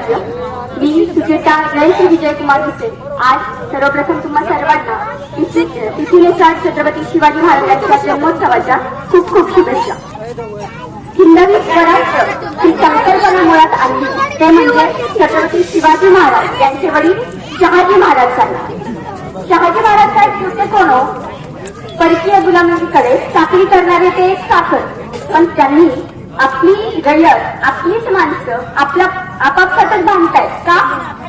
राज्य. मी सुचेता जयश्री विजयकुमार हुसेन आज सर्वप्रथम तुम्हा सर्वांना तिथीनुसार छत्रपती शिवाजी महाराजांच्या जन्मोत्सवाच्या खूप खूप शुभेच्छा. हिंदवी स्वराज्य ही संकल्पना मुळात आणली ते म्हणजे छत्रपती शिवाजी महाराज यांचे वडील शहाजी महाराज साहेब. शहाजी महाराज साहेब होते कोण हो? परकीय गुलामीकडे चाकरी करणारे ते एक चाकर. पण त्यांनी आपली रयत आपलीच माणसं आपापसातच बांधतायत का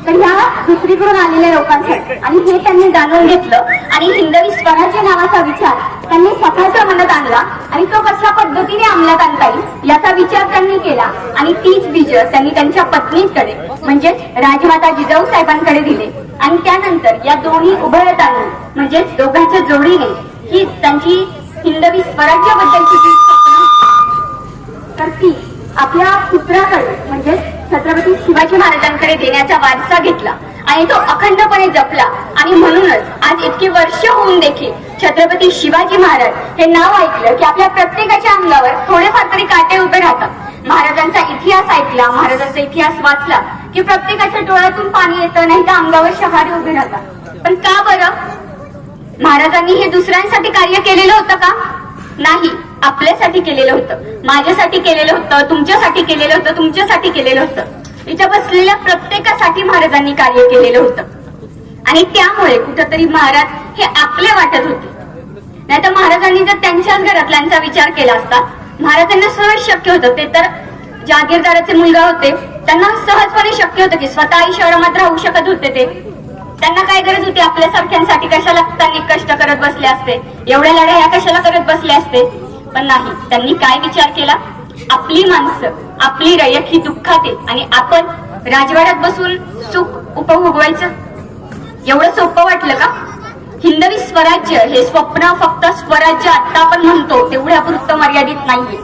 तर ह्या दुसरीकडून आलेल्या लोकांसाठी. आणि हे त्यांनी जाणून घेतलं आणि हिंदवी स्वराज्य नावाचा विचार त्यांनी स्वतःच्या मनात आणला आणि तो कशा पद्धतीने अंमलात आणता येईल याचा विचार त्यांनी केला. आणि तीच बीज त्यांनी त्यांच्या पत्नीकडे म्हणजे राजमाता जिजाऊ साहेबांकडे दिले. आणि त्यानंतर या दोन्ही उभयतांनी म्हणजे दोघांच्या जोडीने ही त्यांची हिंदवी स्वराज्याबद्दलची जी स्वप्न तर ती आपल्या पुत्राकडे म्हणजे छत्रपती शिवाजी महाराजांकडे देण्याचा वारसा घेतला आणि तो अखंडपणे जपला. आणि म्हणूनच आज इतकी वर्ष होऊन देखील छत्रपती शिवाजी महाराज हे नाव ऐकलं की आपल्या प्रत्येकाच्या अंगावर थोडेफार तरी काटे उभे राहतात. महाराजांचा इतिहास ऐकला, महाराजांचा इतिहास वाचला की प्रत्येकाच्या डोळ्यातून पाणी येतं, नाही तर अंगावर शहारे उभे राहतात. पण का बरं? महाराजांनी हे दुसऱ्यांसाठी कार्य केलेलं होतं का? नाही, आपल्यासाठी केलेलं होतं, माझ्यासाठी केलेलं होतं, तुमच्यासाठी केलेलं होतं, तुमच्यासाठी केलेलं होतं. इथं बसलेल्या प्रत्येकासाठी महाराजांनी कार्य केलेलं होतं. आणि त्यामुळे कुठंतरी महाराज हे आपले वाटत होते. नाही तर महाराजांनी जर त्यांच्याच घरातल्यांचा विचार केला असता महाराजांना सहज शक्य होतं. ते तर जागीरदाराचे मुलगा होते, त्यांना सहजपणे शक्य होतं की स्वतःही शहरामध्ये राहू शकत होते. ते त्यांना काय गरज होती आपल्यासारख्यांसाठी कशाला त्यांनी कष्ट करत बसले असते, एवढ्या लढाया कशाला करत बसले असते. पण नाही, त्यांनी काय विचार केला? आपली माणसं आपली रयत ही दुःखात आहे आणि आपण राजवाड्यात बसून सुख उपभोगवायचं एवढं सोपं वाटलं का? हिंदवी स्वराज्य हे स्वप्न फक्त स्वराज्य आता आपण म्हणतो तेवढ्यापुरतं मर्यादित नाहीये.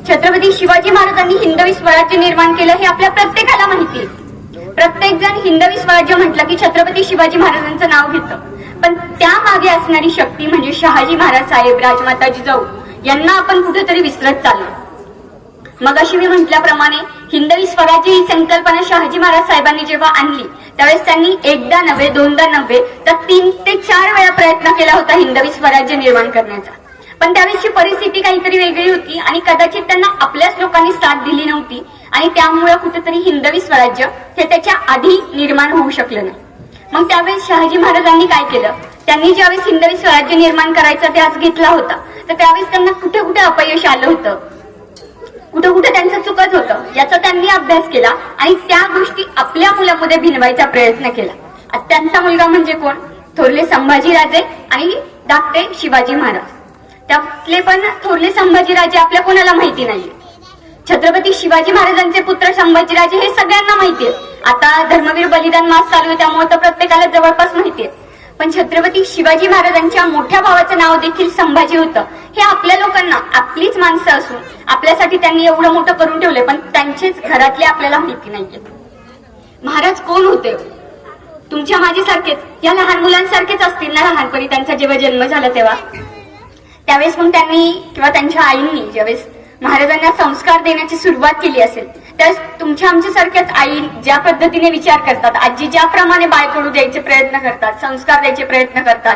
छत्रपती शिवाजी महाराजांनी हिंदवी स्वराज्य निर्माण केलं हे आपल्या प्रत्येकाला माहिती आहे. प्रत्येक जण हिंदवी स्वराज्य म्हटलं की छत्रपती शिवाजी महाराजांचं नाव घेतं. पण त्या मागे असणारी शक्ती म्हणजे शहाजी महाराज साहेब, राजमाता जिजाऊ यांना आपण कुठेतरी विसरत चाललो. मग अशी मी म्हटल्याप्रमाणे हिंदवी स्वराज्य ही संकल्पना शहाजी महाराज साहेबांनी जेव्हा आणली त्यावेळेस त्यांनी एकदा नव्हे, दोनदा नव्हे तर 3 ते 4 वेळा प्रयत्न केला होता हिंदवी स्वराज्य निर्माण करण्याचा. पण त्यावेळेसची परिस्थिती काहीतरी वेगळी होती आणि कदाचित त्यांना आपल्याच लोकांनी साथ दिली नव्हती आणि त्यामुळे कुठेतरी हिंदवी स्वराज्य हे त्याच्या आधी निर्माण होऊ शकलं नाही. मग त्यावेळेस शहाजी महाराजांनी काय केलं? त्यांनी ज्यावेळेस हिंदवी स्वराज्य निर्माण करायचा ध्यास घेतला होता तर त्यावेळेस त्यांना कुठे कुठे अपयश आलं होतं, कुठे कुठे त्यांचं चुकत होतं याचा त्यांनी अभ्यास केला आणि त्या गोष्टी आपल्या मुलामध्ये भिनवायचा प्रयत्न केला. त्यांचा मुलगा म्हणजे कोण? थोरले संभाजीराजे आणि धाकटे शिवाजी महाराज. त्यातले पण थोरले संभाजीराजे आपल्या कोणाला माहिती नाहीये. छत्रपती शिवाजी महाराजांचे पुत्र संभाजीराजे हे सगळ्यांना माहितीये. आता धर्मवीर बलिदान मास चालू आहे त्यामुळे तर प्रत्येकाला जवळपास माहितीये. पण छत्रपती शिवाजी महाराजांच्या मोठ्या भावाचं नाव देखील संभाजी होतं. हे आपल्या लोकांना आपलीच माणसं असून आपल्यासाठी त्यांनी एवढं मोठं करून ठेवले पण त्यांचेच घरातले आपल्याला माहिती नाहीये. महाराज कोण होते? तुमच्या माझ्यासारखेच या लहान मुलांसारखेच असतील ना. लहानपणी त्यांचा जेव्हा जन्म झाला तेव्हा त्यावेळेस मग त्यांनी किंवा त्यांच्या आईंनी ज्यावेळेस महाराजांना संस्कार देण्याची सुरुवात केली असेल त्यावेळेस तुमच्या आमच्यासारख्याच आई ज्या पद्धतीने विचार करतात, आजी ज्याप्रमाणे बाळकडू द्यायचे प्रयत्न करतात, संस्कार द्यायचे प्रयत्न करतात,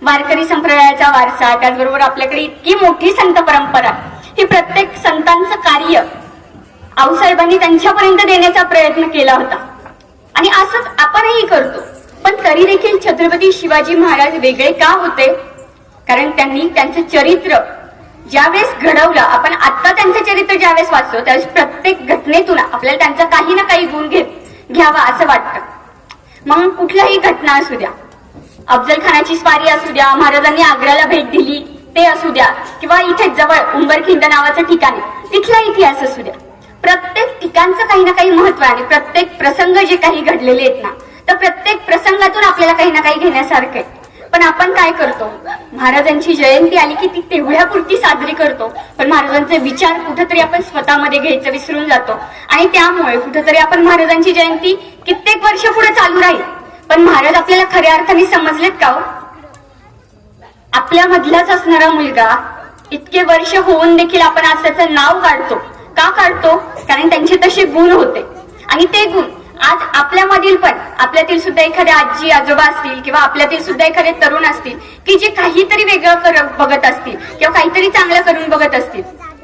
वारकरी संप्रदायाचा वारसा, त्याचबरोबर आपल्याकडे इतकी मोठी संत परंपरा, ही प्रत्येक संतांचं कार्य आऊसाहेबांनी त्यांच्यापर्यंत देण्याचा प्रयत्न केला होता. आणि असंच आपणही करतो. पण तरी देखील छत्रपती शिवाजी महाराज वेगळे का होते? कारण त्यांनी त्यांचं चरित्र ज्यावेळेस घडवलं, आपण आता त्यांचं चरित्र ज्यावेळेस वाचतो त्यावेळेस प्रत्येक घटनेतून आपल्याला त्यांचा काही ना काही गुण घ्यावा असं वाटतं. मग कुठल्याही घटना असू द्या, अफजल खानाची स्वारी असू द्या, महाराजांनी आग्र्याला भेट दिली ते असू द्या, किंवा इथे जवळ उंबरखिंड नावाचं ठिकाण आहे तिथला इतिहास असू द्या, प्रत्येक ठिकाणचं काही ना काही महत्व आहे. आणि प्रत्येक प्रसंग जे काही घडलेले आहेत ना तर प्रत्येक प्रसंगातून आपल्याला काही ना काही घेण्यासारखं आहे. पण आपण काय करतो? महाराजांची जयंती आली की ती तेवढ्यापुरती साजरी करतो, पण महाराजांचे विचार कुठेतरी आपण स्वतःमध्ये घ्यायचं विसरून जातो. आणि त्यामुळे कुठेतरी आपण महाराजांची जयंती कित्येक वर्ष पुढे चालू राहील पण महाराज आपल्याला खऱ्या अर्थाने समजलेत का हो? आपल्या मधलाच असणारा मुलगा इतके वर्ष होऊन देखील आपण आज त्याचं नाव काढतो. का काढतो? कारण त्यांचे तसे गुण होते आणि ते गुण आज आपल्यातील सुद्धा एखाद्या आजी आजोबा असतील किंवा आपल्यातील सुद्धा एखादे तरुण असतील की जे काहीतरी वेगळं बघत असतील किंवा काहीतरी चांगलं करून बघत असतील,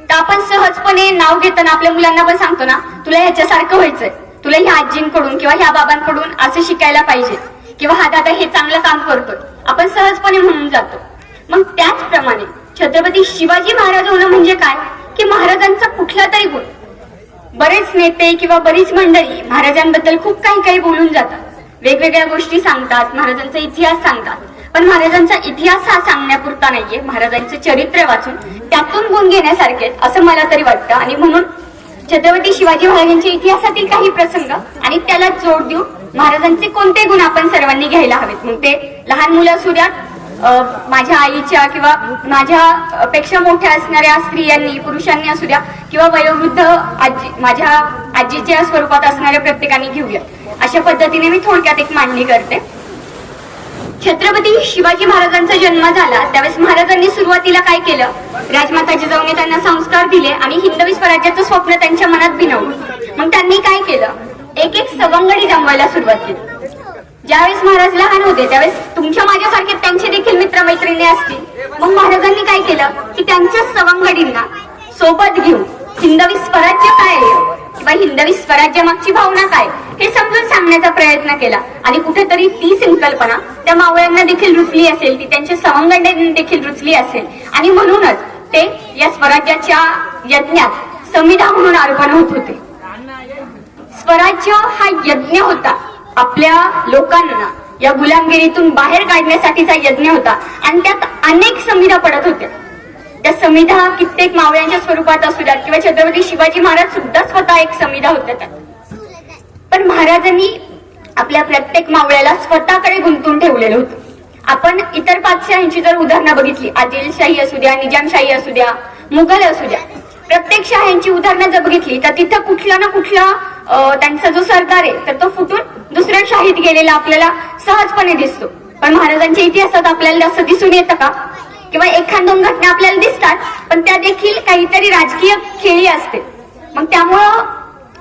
तर आपण सहजपणे नाव घेताना आपल्या मुलांना पण सांगतो ना, तुला ह्याच्यासारखं व्हायचंय, तुला ह्या आजींकडून किंवा ह्या बाबांकडून असं शिकायला पाहिजे, किंवा हा दादा हे चांगलं काम करतोय, आपण सहजपणे म्हणून जातो. मग त्याचप्रमाणे छत्रपती शिवाजी महाराज होणं म्हणजे काय की महाराजांचा कुठला तरी गुण. बरेच नेते किंवा बरीच मंडळी महाराजांबद्दल खूप काही बोलून जातात, वेगवेगळ्या गोष्टी सांगतात, महाराजांचा इतिहास सांगतात, पण महाराजांचा इतिहास हा सांगण्यापुरता नाहीये, महाराजांचे चरित्र वाचून त्यातून गुण घेण्यासारखे असं मला तरी वाटतं. आणि म्हणून छत्रपती शिवाजी महाराजांच्या इतिहासातील काही प्रसंग आणि त्याला जोड देऊ महाराजांचे कोणते गुण आपण सर्वांनी घ्यायला हवेत. मग ते लहान मुलं असू द्या, माझ्या आईच्या किंवा माझ्या पेक्षा मोठ्या असणाऱ्या स्त्रियांनी पुरुषांनी असू द्या, किंवा वयोवृद्ध माझ्या आजीच्या स्वरूपात असणाऱ्या प्रत्येकाने घेऊया. अशा पद्धतीने मी थोडक्यात एक मांडणी करते. छत्रपती शिवाजी महाराजांचा जन्म झाला त्यावेळेस महाराजांनी सुरुवातीला काय केलं, राजमाता जिजाऊने त्यांना संस्कार दिले आणि हिंदवी स्वराज्याचं स्वप्न त्यांच्या मनात भिनवलं. मग त्यांनी काय केलं, एक सवंगडी जमवायला सुरुवात केली. ज्यावेळेस महाराज लहान होते त्यावेळेस तुमच्या माझ्यासारखे त्यांचे देखील मित्रमैत्रिणी असतील. मग महाराजांनी काय केलं की त्यांच्या सवंगडींना सोबत घेऊन हिंदवी स्वराज्य काय किंवा हिंदवी स्वराज्य मागची भावना काय हे समजून सांगण्याचा प्रयत्न केला. आणि कुठेतरी ती संकल्पना त्या मावळ्यांना देखील रुचली असेल, ती त्यांच्या सवंगड्यांना देखील रुचली असेल, आणि म्हणूनच ते या स्वराज्याच्या यज्ञात समिधा म्हणून अर्पण होत होते. स्वराज्य हा यज्ञ होता, आपल्या लोकांना या गुलामगिरीतून बाहेर काढण्यासाठीचा यज्ञ होता, आणि त्यात अनेक समिधा पडत होत्या. त्या समिधा कित्येक मावळ्यांच्या स्वरूपात असू द्यात किंवा छत्रपती शिवाजी महाराज सुद्धा स्वतः एक समिधा होत्या त्यात. पण महाराजांनी आपल्या प्रत्येक मावळ्याला स्वतःकडे गुंतून ठेवलेलं होतं. आपण इतर पातशाहींची जर उदाहरणं बघितली, आदिलशाही असू द्या, निजामशाही असू द्या, मुघल असू द्या, प्रत्येक शाह्यांची उदाहरणं जर बघितली तर तिथं कुठला ना कुठला त्यांचा जो सरदार आहे तर तो फुटून दुसऱ्या शाहीत गेलेला आपल्याला सहजपणे दिसतो. पण महाराजांच्या इतिहासात आपल्याला असं दिसून येतं का, किंवा एखाद दोन घटना आपल्याला दिसतात पण त्या देखील काहीतरी राजकीय खेळी असते. मग त्यामुळं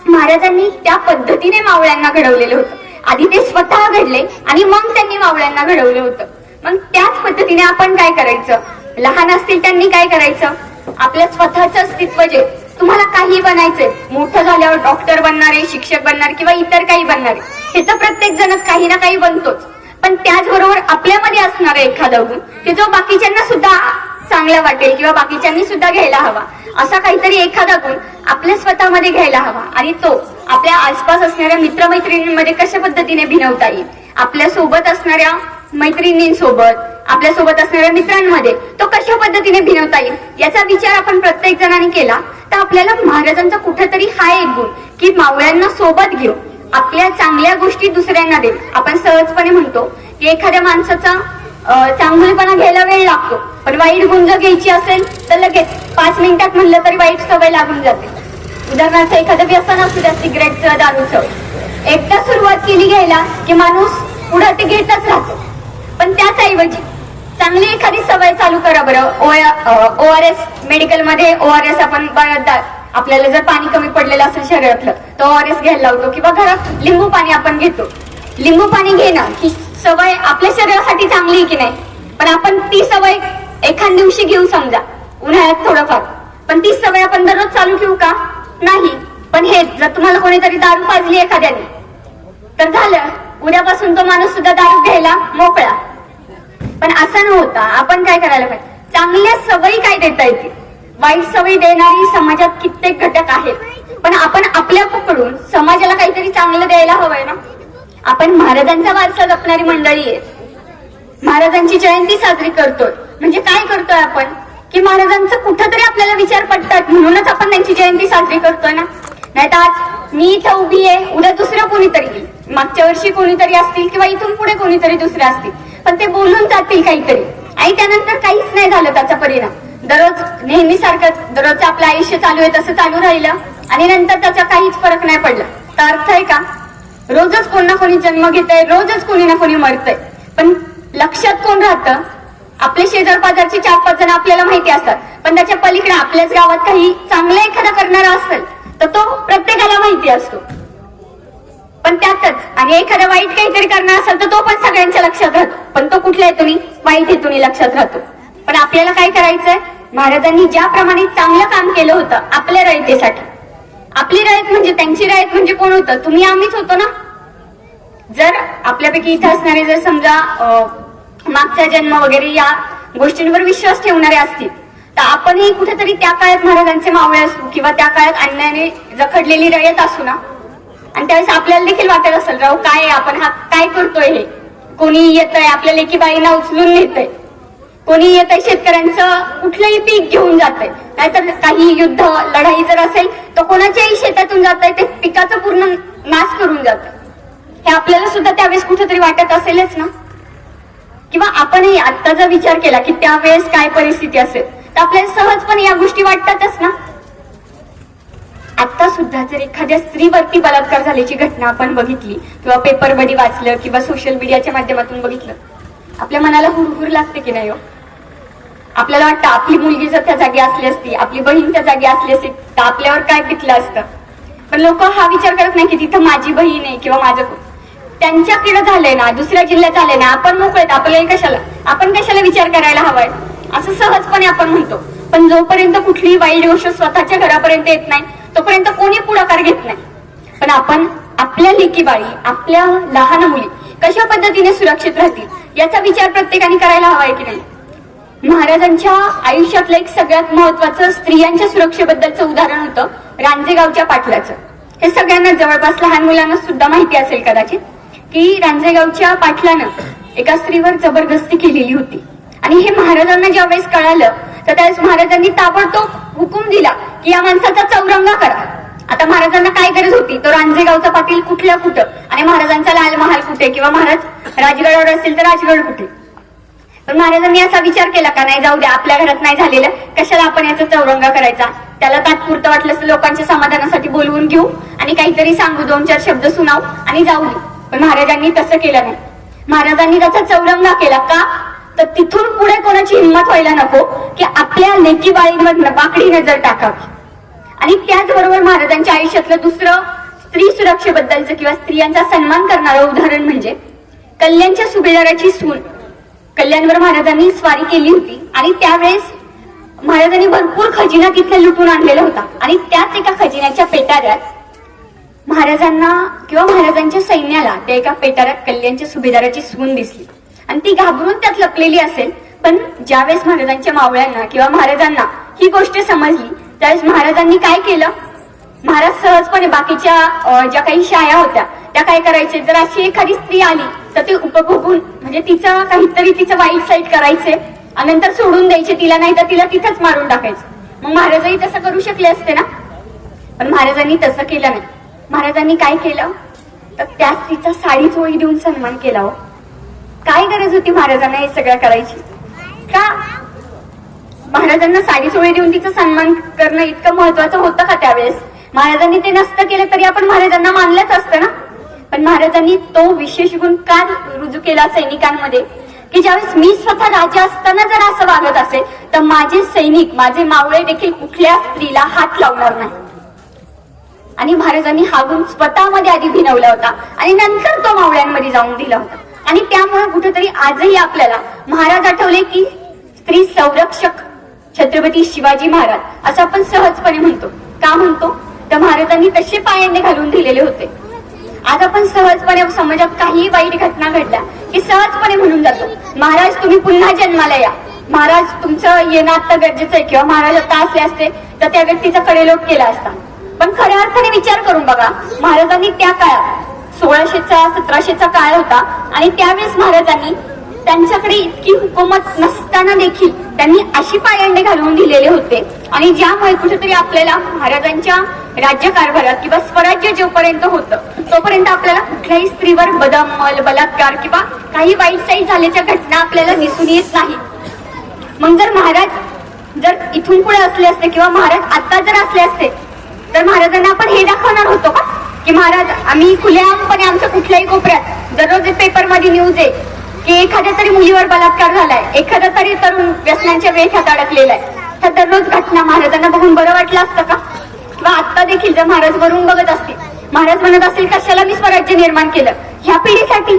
महाराजांनी त्या पद्धतीने मावळ्यांना घडवलेलं होतं. आधी ते स्वतः घडले आणि मग त्यांनी मावळ्यांना घडवलं होतं. मग त्याच पद्धतीने आपण काय करायचं, लहान असतील त्यांनी काय करायचं, आपल्या स्वतःचं अस्तित्व जे तुम्हाला काही बनायचंय, मोठं झाल्यावर डॉक्टर बनणारे, शिक्षक बनणार किंवा इतर काही बनणारे, हे तर प्रत्येक जणच काही ना काही बनतोच. पण त्याचबरोबर आपल्यामध्ये असणारा एखादा गुण की जो बाकीच्यांना सुद्धा चांगला वाटेल किंवा बाकीच्यांनी सुद्धा घ्यायला हवा, असा काहीतरी एखादा गुण आपल्या स्वतःमध्ये घ्यायला हवा. आणि तो आपल्या आसपास असणाऱ्या मित्रमैत्रिणींमध्ये कशा पद्धतीने भिनवता येईल, आपल्या सोबत असणाऱ्या मैत्रिणींसोबत, आपल्या सोबत असणाऱ्या मित्रांमध्ये तो कशा पद्धतीने भिनवता येईल याचा विचार आपण प्रत्येक जणांनी केला तर आपल्याला महाराजांचा कुठेतरी हा एक गुण की मावळ्यांना सोबत घेऊन आपल्या चांगल्या गोष्टी दुसऱ्यांना देणं. आपण सहजपणे म्हणतो की एखाद्या माणसाचा चांगुलपणा घ्यायला वेळ लागतो, पण वाईट गुण जर घ्यायची असेल तर लगेच 5 मिनिटात म्हणलं तरी वाईट सवय लागून जाते. उदाहरणार्थ एखादं व्यसन असू द्या, सिगरेटचं, दारूचं, एकदा सुरुवात केली घ्यायला की माणूस पुढे ते घेतच राहतो. पण त्याचऐवजी चांगली एखादी सवय चालू करा बरं. ORS मेडिकलमध्ये ORS आपण बऱ्याचदा आपल्याला जर पाणी कमी पडलेलं असेल शरीरातलं तर ORS घ्यायला लावतो, किंवा घरात लिंबू पाणी आपण घेतो. लिंबू पाणी घेणं ही सवय आपल्या शरीरासाठी चांगली की नाही, पण आपण ती सवय एखाद दिवशी घेऊ समजा उन्हाळ्यात थोडंफार, पण ती सवय आपण दररोज चालू ठेवू का, नाही. पण हे जर तुम्हाला कोणीतरी दारू पाजली एखाद्याने तर झालं, उद्यापासून तो माणूस सुद्धा दारू घ्यायला मोकळा. पण असं न होता आपण काय करायला पाहिजे, चांगल्या सवयी काय देता येतील. वाईट सवयी देणारी समाजात कित्येक घटक आहेत, पण आपण आपल्या पकडून समाजाला काहीतरी चांगलं द्यायला हवंय ना. आपण महाराजांचा वारसा जपणारी मंडळी आहे, महाराजांची जयंती साजरी करतोय म्हणजे काय करतोय आपण की महाराजांचं कुठंतरी आपल्याला विचार पडतात म्हणूनच आपण त्यांची जयंती साजरी करतोय ना. नाही तर आज मी इथं उभी आहे, उद्या दुसरं कोणीतरी येईल, मागच्या वर्षी कोणीतरी असतील किंवा इथून पुढे कोणीतरी दुसरे असतील, पण ते बोलून जातील काहीतरी आणि त्यानंतर काहीच नाही झालं त्याचा परिणाम. दररोज नेहमीसारखं दररोजचं आपलं आयुष्य चालू आहे तसं चालू राहिलं आणि नंतर त्याचा काहीच फरक नाही पडला तर अर्थ आहे का. रोजच कोण ना कोणी जन्म घेतय, रोजच कोणी ना कोणी मरतय, पण लक्षात कोण राहतं, आपले शेजार पाजारचे 4-5 जण आपल्याला माहिती असतात, पण त्याच्या पलीकडे आपल्याच गावात काही चांगलं एखादा करणारा असेल तर तो प्रत्येकाला माहिती असतो. पण त्यातच आणि एखादा वाईट काहीतरी करणार असेल तर तो पण सगळ्यांच्या लक्षात राहतो, पण तो कुठल्या हेतूनी? वाईट हेतूनी लक्षात राहतो. पण आपल्याला काय करायचंय? महाराजांनी ज्याप्रमाणे चांगलं काम केलं होतं आपल्या रयतेसाठी, आपली रयत म्हणजे त्यांची रयत म्हणजे कोण होतं? तुम्ही आम्हीच होतो ना. जर आपल्यापैकी इथे असणारे जर समजा मागचा जन्म वगैरे या गोष्टींवर विश्वास ठेवणारे असतील तर आपणही कुठेतरी त्या काळात महाराजांचे मावळे असू किंवा त्या काळात अन्यायाने जखडलेली रयत असू ना. आणि त्यावेळेस आपल्याला देखील वाटत असेल, राव काय आपण हा काय करतोय? हे कोणी येतंय आपल्या लेकीबाईंना उचलून नेतंय, कोणी येतंय शेतकऱ्यांचं कुठलंही पीक घेऊन जातंय, नाहीतर काही युद्ध लढाई जर असेल तर कोणाच्याही शेतातून जातंय ते पिकाचं पूर्ण नाश करून जात. हे आपल्याला सुद्धा त्यावेळेस कुठेतरी वाटत असेलच ना. किंवा आपणही आता जर विचार केला की त्यावेळेस काय परिस्थिती असेल तर आपल्याला सहजपणे या गोष्टी वाटतातच ना. आता सुद्धा जर एखाद्या स्त्रीवरती बलात्कार झाल्याची घटना आपण बघितली किंवा पेपरमध्ये वाचलं किंवा सोशल मीडियाच्या माध्यमातून बघितलं, आपल्या मनाला हुरहुर लागते की नाही हो? आपल्याला वाटतं आपली मुलगी जर त्या जागी असली असती, आपली बहीण त्या जागी असली असती तर आपल्यावर काय पिकलं असतं. पण लोक हा विचार करत नाही की तिथं माझी बहीण आहे किंवा माझं त्यांच्याकडे झालंय ना, दुसऱ्या जिल्ह्यात झालंय ना, आपण मोकळेत, आपल्याला कशाला, आपण कशाला विचार करायला हवाय असं सहजपणे आपण म्हणतो. पण जोपर्यंत कुठलीही वाईट गोष्ट स्वतःच्या घरापर्यंत येत नाही तोपर्यंत कोणी पुढाकार घेत नाही. पण आपण आपल्या लेकीबाळी, आपल्या लहान मुली कशा पद्धतीने सुरक्षित राहतील याचा विचार प्रत्येकाने करायला हवाय की नाही. महाराजांच्या आयुष्यातलं एक सगळ्यात महत्वाचं स्त्रियांच्या सुरक्षेबद्दलचं उदाहरण होतं रांजेगावच्या पाटलाचं. हे सगळ्यांना जवळपास लहान मुलांना सुद्धा माहिती असेल कदाचित की रांजेगावच्या पाटलानं एका स्त्रीवर जबरदस्ती केलेली होती. आणि हे महाराजांना ज्या वेळेस कळालं तर त्यावेळेस महाराजांनी ताबडतोब हुकूम दिला की या माणसाचा चौरंगा करा. आता महाराजांना काय गरज होती? तो रांजेगावचा पाटील कुठल्या कुठं आणि महाराजांचा लाल महाल कुठे किंवा महाराज राजगडावर असेल तर राजगड कुठे. पण महाराजांनी असा विचार केला का नाही जाऊ द्या, आपल्या घरात नाही झालेलं, कशाला आपण याचा चौरंगा करायचा, त्याला तात्पुरतं वाटलं तर लोकांच्या समाधानासाठी बोलवून घेऊ आणि काहीतरी सांगू, 2-4 शब्द सुनावू आणि जाऊ दे. पण महाराजांनी तसं केलं नाही. महाराजांनी त्याचा चौरंगा केला का? तर तिथून पुढे कोणाची हिंमत व्हायला नको की आपल्या लेकीबाळींमधनं बाकडी नजर टाकावी. आणि त्याचबरोबर महाराजांच्या आयुष्यातलं दुसरं स्त्री सुरक्षेबद्दलचं किंवा स्त्रियांचा सन्मान करणारं उदाहरण म्हणजे कल्याणच्या सुभेदाराची सून. कल्याणवर महाराजांनी स्वारी केली होती आणि त्यावेळेस महाराजांनी भरपूर खजिना तिथला लुटून आणलेला होता. आणि त्याच एका खजिन्याच्या पेटाऱ्यात महाराजांना किंवा महाराजांच्या सैन्याला त्या एका पेटाऱ्यात कल्याणच्या सुभेदाराची सून दिसली आणि ती घाबरून त्यात लपलेली असेल. पण ज्यावेळेस महाराजांच्या मावळ्यांना किंवा महाराजांना ही गोष्ट समजली त्यावेळेस महाराजांनी काय केलं? महाराज सहजपणे बाकीच्या ज्या काही शाया होत्या त्या काय करायचे, जर अशी एखादी स्त्री आली तर ते उपभोगून म्हणजे तिचं काहीतरी तिचं वाईट साईट करायचे आणि नंतर सोडून द्यायचे तिला, नाही तर तिला तिथंच मारून टाकायचं. मग महाराजही तसं करू शकले असते ना. पण महाराजांनी तसं केलं नाही. महाराजांनी काय केलं तर त्या स्त्रीचा साडी चोळी देऊन सन्मान केला. हो, काय गरज होती महाराजांना हे सगळं करायची? का महाराजांना साडी चोळी देऊन तिचा सन्मान करणं इतकं महत्वाचं होतं का त्यावेळेस? महाराजांनी ते नसतं केलं तरी आपण महाराजांना मानलंच असतं ना. पण महाराजांनी तो विशेष गुण का रुजू केला सैनिकांमध्ये की ज्यावेळेस मी स्वतः राजा असताना जर असं वागत असेल तर माझे सैनिक, माझे मावळे देखील कुठल्या स्त्रीला हात लावणार नाही. आणि महाराजांनी हा गुण स्वतःमध्ये आधी भिनवला होता आणि नंतर तो मावळ्यांमध्ये जाऊन दिला होता. आणि त्यामुळे कुठेतरी आजही आपल्याला महाराज आठवले की स्त्री संरक्षक छत्रपती शिवाजी महाराज असं आपण सहजपणे म्हणतो. का म्हणतो तर महाराजांनी तसे पायंडे घालून दिलेले होते. आज आपण सहजपणे समाजात काही वाईट घटना घडल्या की सहजपणे म्हणून जातो महाराज तुम्ही पुन्हा जन्माला या, महाराज तुमचं येणं आता गरजेचं आहे किंवा महाराज आता असले असते तर त्या व्यक्तीचा कडेलोट केला असता. पण खऱ्या अर्थाने विचार करून बघा, महाराजांनी त्या काळात 1600-1700चा काळ होता आणि त्यावेळेस महाराजांनी त्यांच्याकडे इतकी हुकूमत नसताना देखील त्यांनी अशी पायंडे घालून दिलेले होते. आणि ज्यामुळे कुठेतरी आपल्याला महाराजांच्या राज्यकारभारात किंवा स्वराज्य जोपर्यंत होतं तोपर्यंत आपल्याला कुठल्याही स्त्रीवर बदअमल, बलात्कार किंवा काही वाईट साईट झाल्याच्या घटना आपल्याला दिसून येत नाही. मग जर महाराज जर इथून पुढे असले असते किंवा महाराज आता जर असले असते तर महाराजांना आपण हे दाखवणार होतो का की महाराज आम्ही खुलेआमपणे आमच्या कुठल्याही कोपऱ्यात दररोज पेपरमध्ये न्यूज आहे की एखाद्या तरी मुलीवर बलात्कार झालाय, एखादा तरी तरुण व्यसनांच्या वेठ्यात अडकलेला आहे, तर दररोज घटना महाराजांना बघून बरं वाटलं असतं का? किंवा आता देखील जर महाराज वरून बघत असतील महाराज म्हणत असेल कशाला मी स्वराज्य निर्माण केलं? ह्या पिढीसाठी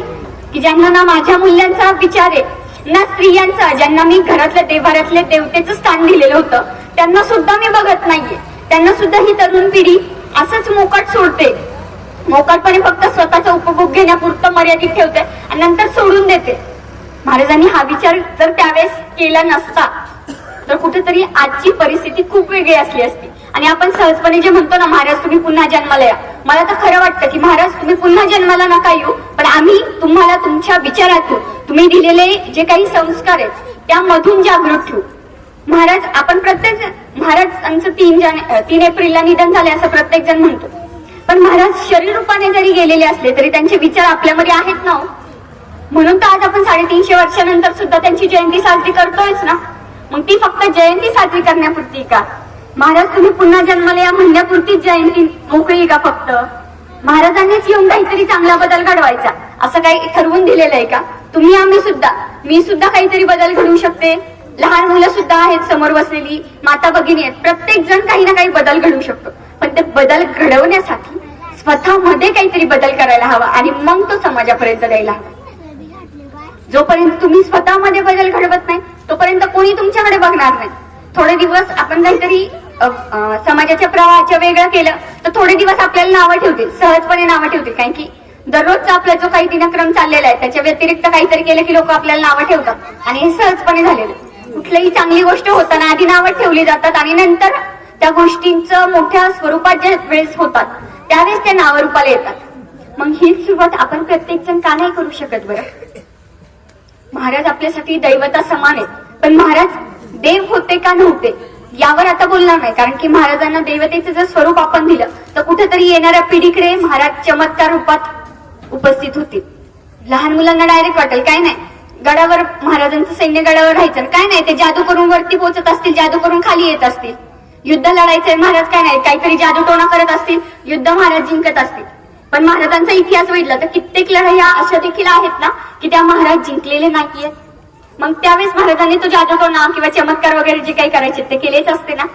की ज्यांना ना माझ्या मूल्यांचा विचार आहे, ना स्त्रियांचा, ज्यांना मी घरातल्या देवाऱ्यातल्या देवतेचं स्थान दिलेलं होतं, त्यांना सुद्धा मी बघत नाहीये. त्यांना सुद्धा ही तरुण पिढी असंच मोकाट सोडते. मोकाटपणे फक्त स्वतःचा उपभोग घेण्यापुरतं मर्यादित ठेवते आणि नंतर सोडून देते. महाराजांनी हा विचार जर त्यावेळेस केला नसता तर कुठेतरी आजची परिस्थिती खूप वेगळी असली असती. आणि आपण सहजपणे जे म्हणतो ना, महाराज तुम्ही पुन्हा जन्माला या, मला तर खरं वाटतं की महाराज तुम्ही पुन्हा जन्माला नका येऊ, पण आम्ही तुम्हाला तुमच्या विचारातून तुम्ही दिलेले जे काही संस्कार आहेत त्यामधून जागृत ठेवू. महाराज आपण प्रत्येक महाराजांचं 3 एप्रिलला निधन झाले असं प्रत्येक जण म्हणतो, पण महाराज शरीर रूपाने जरी गेलेले असले तरी त्यांचे विचार आपल्यामध्ये आहेत ना. म्हणून तर आज आपण 350 वर्षानंतर सुद्धा त्यांची जयंती साजरी करतोयच ना. मग ती फक्त जयंती साजरी करण्यापुरती का? महाराज तुम्ही पुन्हा जन्माला या म्हणण्यापुरतीच जयंती मोकळी का फक्त? महाराजांनीच येऊन काहीतरी चांगला बदल घडवायचा असं काही ठरवून दिलेलं आहे का? तुम्ही मी सुद्धा काहीतरी बदल घडवू शकते. लहान मुलं सुद्धा आहेत समोर बसलेली, माता भगिनी आहेत, प्रत्येक जण काही ना काही बदल घडवू शकतो. पण ते बदल घडवण्यासाठी स्वतःमध्ये काहीतरी बदल करायला हवा आणि मग तो समाजापर्यंत द्यायला हवा. जोपर्यंत तुम्ही स्वतःमध्ये बदल घडवत नाही तोपर्यंत कोणी तुमच्याकडे बघणार नाही. थोडे दिवस आपण काहीतरी समाजाच्या प्रवाहाच्या वेगळं केलं तर थोडे दिवस आपल्याला नावं ठेवतील, सहजपणे नावं ठेवतील. कारण की दररोजचा आपला जो काही दिनक्रम चाललेला आहे त्याच्या व्यतिरिक्त काहीतरी केलं की लोक आपल्याला नावं ठेवतात आणि हे सहजपणे झालेलं. कुठलीही चांगली गोष्ट होताना आधी नावं ठेवली जातात आणि नंतर त्या गोष्टींचं मोठ्या स्वरूपात ज्या वेळेस होतात त्यावेळेस त्या नावरूपाला येतात. मग ही सुरुवात आपण प्रत्येक जण का नाही करू शकत बरं? महाराज आपल्यासाठी दैवता समान आहेत, पण महाराज देव होते का नव्हते यावर आता बोलणार नाही. कारण की महाराजांना देवतेचं जर स्वरूप आपण दिलं तर कुठेतरी येणाऱ्या पिढीकडे महाराज चमत्कार रूपात उपस्थित होतील. लहान मुलांना डायरेक्ट वाटेल काय नाही, गडावर महाराजांचं सैन्य गडावर राहायचं, काय नाही ते जादू करून वरती पोहोचत असतील, जादू करून खाली येत असतील. युद्ध लढायचंय महाराज काय नाही काहीतरी जादू टोणा करत असतील, युद्ध महाराज जिंकत असतील. पण महाराजांचा इतिहास बघितला तर कित्येक लढाया अशा देखील आहेत ना की त्या महाराज जिंकलेले नाहीयेत. मग त्यावेळेस महाराजांनी तो जादूटोणा किंवा चमत्कार वगैरे जे काही करायचे ते केलेच असते ना.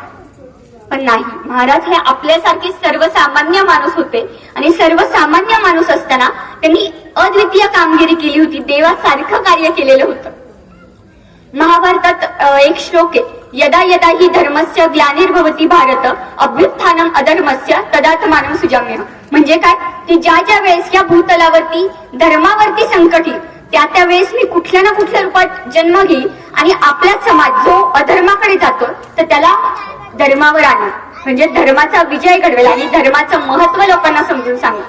पण नाही, महाराज हे आपल्यासारखे सर्वसामान्य माणूस होते आणि सर्वसामान्य माणूस असताना त्यांनी अद्वितीय कामगिरी केली होती, देवासारखं कार्य केलेलं होतं. महाभारतात एक श्लोक आहे, यदा यदा हि धर्मस्य ग्लानिर्भवती भारत अभ्युत्थानम अधर्मस्य तदात्मानं सुजाम्यः. म्हणजे काय की ज्या वेळेस या भूतलावरती धर्मावरती संकट येईल त्या वेळेस मी कुठल्या ना कुठल्या रूपात जन्म घेईल आणि आपला समाज जो अधर्माकडे जातो तर त्याला धर्मावर आणेल, म्हणजे धर्माचा विजय घडवेल आणि धर्माचं महत्व लोकांना समजून सांगेल.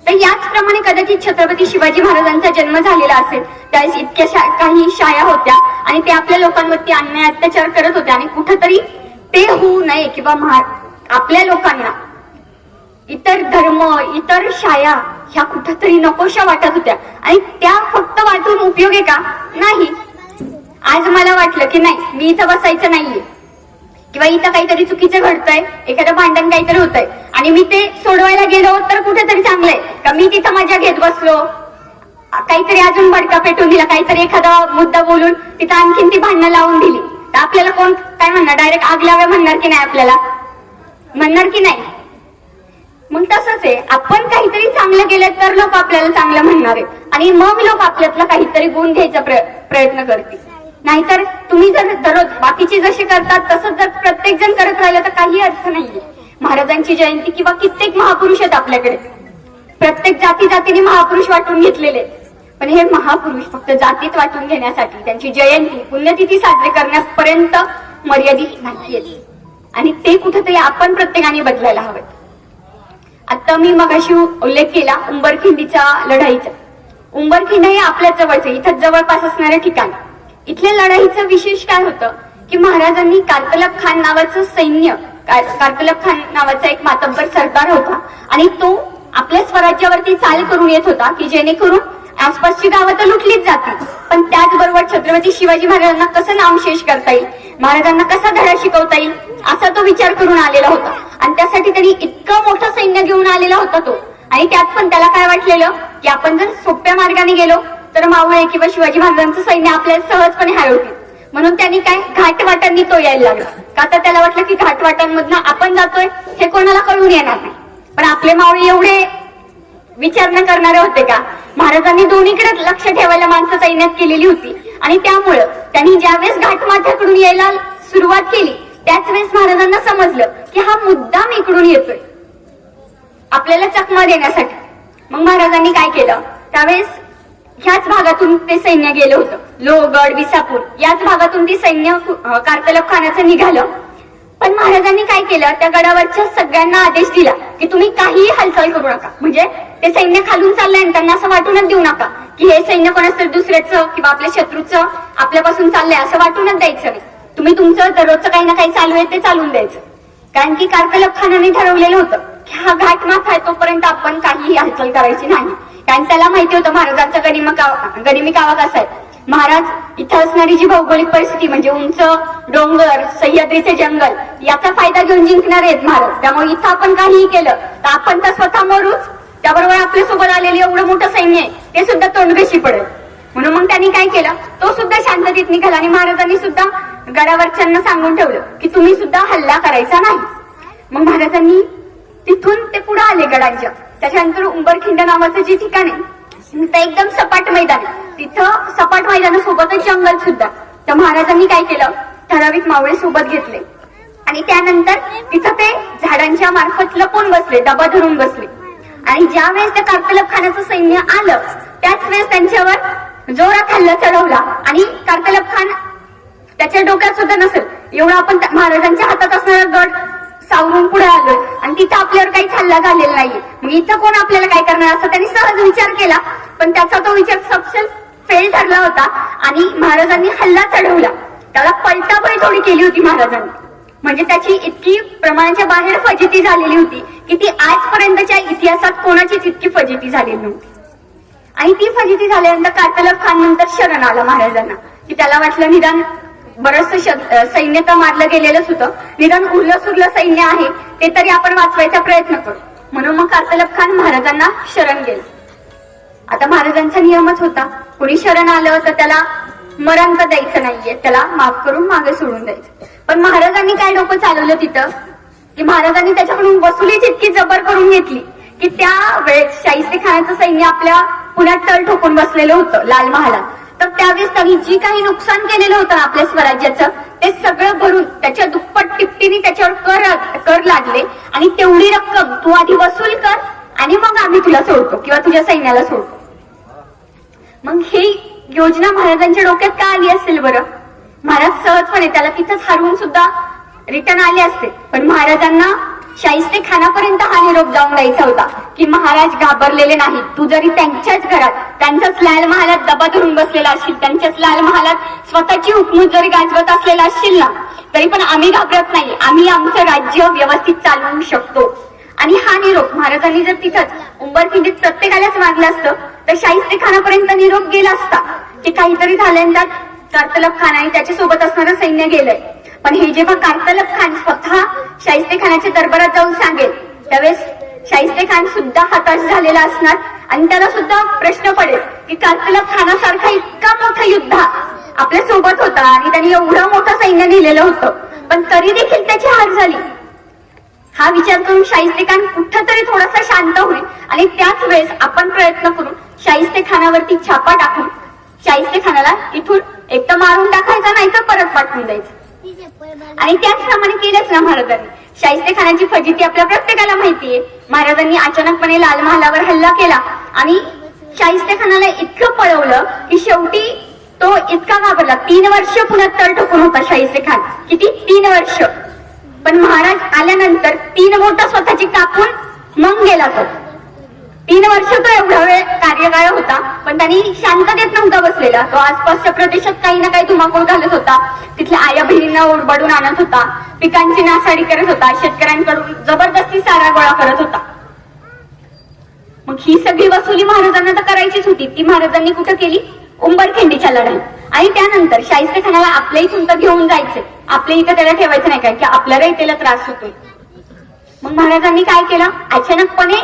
तर याचप्रमाणे कदाचित छत्रपती शिवाजी महाराजांचा जन्म झालेला असेल त्यावेळेस इतक्या काही शाया होत्या आणि ते आपल्या लोकांवरती अन्याय अत्याचार करत होते आणि कुठंतरी ते होऊ नये किंवा आपल्या लोकांना इतर धर्म इतर शाया ह्या कुठंतरी नकोशा वाटत होत्या आणि त्या फक्त वाटून उपयोग आहे का? नाही. आज मला वाटलं की नाही मी इथं बसायचं नाहीये किंवा इथं काहीतरी चुकीचं घडतंय, एखादं भांडण काहीतरी होतंय आणि मी ते सोडवायला गेलो तर कुठेतरी चांगलंय का मी तिथं मजा घेत बसलो, काहीतरी अजून भडका पेटून दिला, काहीतरी एखादा मुद्दा बोलून तिथं आणखीन ती भांडणं लावून दिली तर आपल्याला कोण काय म्हणणार? डायरेक्ट आग लावे म्हणणार की नाही? आपल्याला म्हणणार की नाही? मग तसंच आहे, आपण काहीतरी चांगलं केलं तर लोक आपल्याला चांगलं म्हणणार आहे आणि मग लोक आपल्यातलं काहीतरी गुण घ्यायचा प्रयत्न करतील. नाहीतर तुम्ही जर दररोज बाकीचे जसे करतात तसंच जर प्रत्येक जण करत राहिलं तर काही अर्थ नाहीये. महाराजांची जयंती किंवा कित्येक महापुरुष आहेत आपल्याकडे, प्रत्येक जातीने महापुरुष वाटून घेतलेले, पण हे महापुरुष फक्त जातीत वाटून घेण्यासाठी त्यांची जयंती पुण्यतिथी साजरी करण्यापर्यंत मर्यादित नाहीये आणि ते कुठेतरी आपण प्रत्येकाने बदलायला हवं. आता मी मगाशी उल्लेख केला उंबरखिंडीच्या लढाईचा. उंबरखिंड हे आपल्या जवळचं इथं जवळपास असणारं ठिकाण. इथल्या लढाईचं विशेष काय होतं की महाराजांनी कारतलब खान नावाचं सैन्य, कारतलब खान नावाचा एक मातब्बर सरदार होता आणि तो आपल्या स्वराज्यावरती चाल करून येत होता की जेणेकरून आसपासची गावं तर लुटलीच जातील पण त्याचबरोबर छत्रपती शिवाजी महाराजांना कसं नामशेष करता येईल, महाराजांना कसा धडा शिकवता येईल असा तो विचार करून आलेला होता आणि त्यासाठी त्यांनी इतकं मोठं सैन्य घेऊन आलेला होता तो. आणि त्यात पण त्याला काय वाटलेलं की आपण जर सोप्या मार्गाने गेलो तर मावळे किंवा शिवाजी महाराजांचं सैन्य आपल्याला सहजपणे हरवतील, म्हणून त्यांनी काय घाटवाटांनी तो यायला लागला. का तर त्याला वाटलं की घाटवाटांमधनं आपण जातोय हे कोणाला कळून येणार नाही पण आपले मावळे एवढे विचार न करणारे होते का? महाराजांनी दोन्हीकडे लक्ष ठेवायला माणसं तैनात केलेली होती आणि त्यामुळं त्यांनी ज्यावेळेस घाटमाथ्याकडून यायला सुरुवात केली त्याच वेळेस महाराजांना समजलं की हा मुद्दाम इकडून येतोय आपल्याला चकमा देण्यासाठी. मग महाराजांनी काय केलं, त्यावेळेस ह्याच भागातून ते सैन्य गेलं होतं, लोहगड, विसापूर याच भागातून ती सैन्य कारतलब खानाचं निघालं. पण महाराजांनी काय केलं, त्या गडावरच्या सगळ्यांना आदेश दिला की तुम्ही काहीही हालचाल करू नका, म्हणजे ते सैन्य खालून चाललंय आणि त्यांना असं वाटूनच देऊ नका की हे सैन्य कोणाच तरी दुसऱ्याचं किंवा आपल्या शत्रूचं आपल्यापासून चाललंय असं वाटूनच द्यायचं नाही. तुम्ही तुमचं दररोजचं काही ना काही चालू आहे ते चालून द्यायचं. कारण की कारतलब खानाने ठरवलेलं होतं की हा घाटमाथ आहे तोपर्यंत आपण काहीही हालचाल करायची नाही. कारण त्याला माहिती होतं महाराजांचा गनिमी कावा कसा आहे. महाराज इथं असणारी जी भौगोलिक परिस्थिती म्हणजे उंच डोंगर, सह्याद्रीचे जंगल याचा फायदा घेऊन जिंकणार आहेत महाराज. त्यामुळे इथं आपण काहीही केलं तर आपण तर स्वतः मरूच, त्याबरोबर आपल्यासोबत आलेले एवढं मोठं सैन्य आहे ते सुद्धा तोंडघशी पडेल. म्हणून मग त्यांनी काय केलं, तो सुद्धा शांततेत निघाला आणि महाराजांनी सुद्धा गडावरच्यांना सांगून ठेवलं की तुम्ही सुद्धा हल्ला करायचा नाही. मग महाराजांनी तिथून ते पुढे आले गडांच्या. त्याच्यानंतर उंबरखिंड नावाचं जे ठिकाण आहे ते एकदम सपाट मैदान, तिथं सपाट मैदानासोबतच जंगल सुद्धा. तर महाराजांनी काय केलं, ठराविक मावळे सोबत घेतले आणि त्यानंतर तिथं ते झाडांच्या मार्फत लपून बसले, दबा धरून बसले. आणि ज्या वेळेस त्या कारतलब खानाचं सैन्य आलं त्याच वेळेस त्यांच्यावर जोरात हल्ला चढवला आणि कारतलब खान त्याच्या डोक्यात सुद्धा नसेल एवढं आपण महाराजांच्या हातात असणारा गड सावरून पुढे आलोय आणि तिथं आपल्यावर काही हल्ला झालेला नाहीये, मग इथं कोण आपल्याला काय करणार असं त्यांनी सहज विचार केला. पण त्याचा तो विचार सबसेल फेल ठरला होता आणि महाराजांनी हल्ला चढवला. त्याला पलटाबळी थोडी केली होती महाराजांनी, म्हणजे त्याची इतकी प्रमाणाच्या बाहेर फजिती झालेली होती की ती आजपर्यंतच्या इतिहासात कोणाचीच इतकी फजिती झालेली नव्हती. आणि ती फजिती झाल्यानंतर कारतलब खान नंतर शरण आला महाराजांना की त्याला वाटलं निदान बरंचसं सैन्य तर मारलं गेलेलंच होतं, निदान उरलं सुरलं सैन्य आहे ते तरी आपण वाचवायचा प्रयत्न करू. म्हणून मग कारतलब खान महाराजांना शरण गेलं. आता महाराजांचा नियमच होता कोणी शरण आलं तर त्याला मरण तर द्यायचं नाहीये, त्याला माफ करून मागे सोडून द्यायचं. पण महाराजांनी काय डोकं चालवलं तिथं की महाराजांनी त्याच्याकडून वसुलीच इतकी जबर करून घेतली की त्या वेळेस शाहिस्ते खानाचं सैन्य आपल्या पुण्यात तळ ठोकून बसलेलं होतं लाल महालात. तर त्यावेळेस त्यांनी जी काही नुकसान केलेलं होतं आपल्या स्वराज्याचं ते सगळं भरून त्याच्या दुप्पट टिपटीने त्याच्यावर कर लागले आणि तेवढी रक्कम तू आधी वसूल कर आणि मग आम्ही तुला सोडतो किंवा तुझ्या सैन्याला सोडतो. मग ही योजना महाराजांच्या डोक्यात का आली असेल बरं? महाराज सहजपणे त्याला तिथंच हरवून सुद्धा रिटर्न आले असते, पण महाराजांना शाहिस्ते खानापर्यंत हा निरोप जाऊन द्यायचा होता की महाराज घाबरलेले नाहीत. तू जरी त्यांच्याच घरात त्यांच्याच लाल महालात दबा धरून बसलेला असशील, त्यांच्याच लाल महालात स्वतःची हुकूमत जरी गाजवत असलेला असशील ना तरी पण आम्ही घाबरत नाही, आम्ही आमचं राज्य व्यवस्थित चालवू शकतो. आणि हा निरोप महाराजांनी जर तिथंच उंबरखिंडीत प्रत्येकालाच मागलं असतं तर शाहिस्ते खानापर्यंत निरोप गेला असता की काहीतरी झाल्यानंतर कारतलब खान आणि त्याच्यासोबत असणारं सैन्य गेलंय. पण हे जेव्हा कारतलब खान स्वतः शाहिस्ते खानाच्या दरबारात जाऊन सांगेल त्यावेळेस शाहिस्ते खान सुद्धा हताश झालेला असणार आणि त्याला सुद्धा प्रश्न पडेल की कारतलब खानासारखा इतका मोठा युद्ध आपल्या सोबत होता आणि त्यांनी एवढं मोठं सैन्य नेलेलं होतं पण तरी देखील त्याची हार झाली. हा विचार करून शाहिस्ते खान कुठंतरी थोडासा शांत होईल आणि त्याच वेळेस आपण प्रयत्न करून शाहिस्ते खानावरती छापा टाकून शाहिस्ते खानाला इथून एक तर मारून टाकायचा नाही तर परत पाठवून द्यायचं. आणि त्याचप्रमाणे केलंच ना महाराजांनी. शाहिस्ते खानाची फजिती आपल्या प्रत्येकाला माहितीये. महाराजांनी अचानकपणे लाल महालावर हल्ला केला आणि शाहिस्ते खानाला इतकं पळवलं की शेवटी तो इतका घाबरला. 3 वर्ष पुण्यात तळ ठोकून होता शाहिस्ते खान. किती? 3 वर्ष. पण महाराज आल्यानंतर 3 बोटं स्वतःची कापून मग गेला तो. 3 वर्ष तो एवढा वेळ कार्यकाळ होता पण त्यांनी शांततेत नव्हता बसलेला. तो आसपासच्या प्रदेशात काही ना काही धुमाकूळ घालत होता, तिथल्या आया बहिणींना ओरबाडून आणत होता, पिकांची नासाडी करत होता, शेतकऱ्यांकडून जबरदस्ती सारा गोळा करत होता. मग ही सगळी वसुली महाराजांना तर करायचीच होती. ती महाराजांनी कुठं केली? उंबरखिंडीच्या लढाई. आणि त्यानंतर शाहिस्ते खानाला आपल्या इथून तर घेऊन जायचे, आपल्या इथं त्याला ठेवायचं नाही काय की आपल्यालाही त्याला त्रास होतोय. मग महाराजांनी काय केलं? अचानकपणे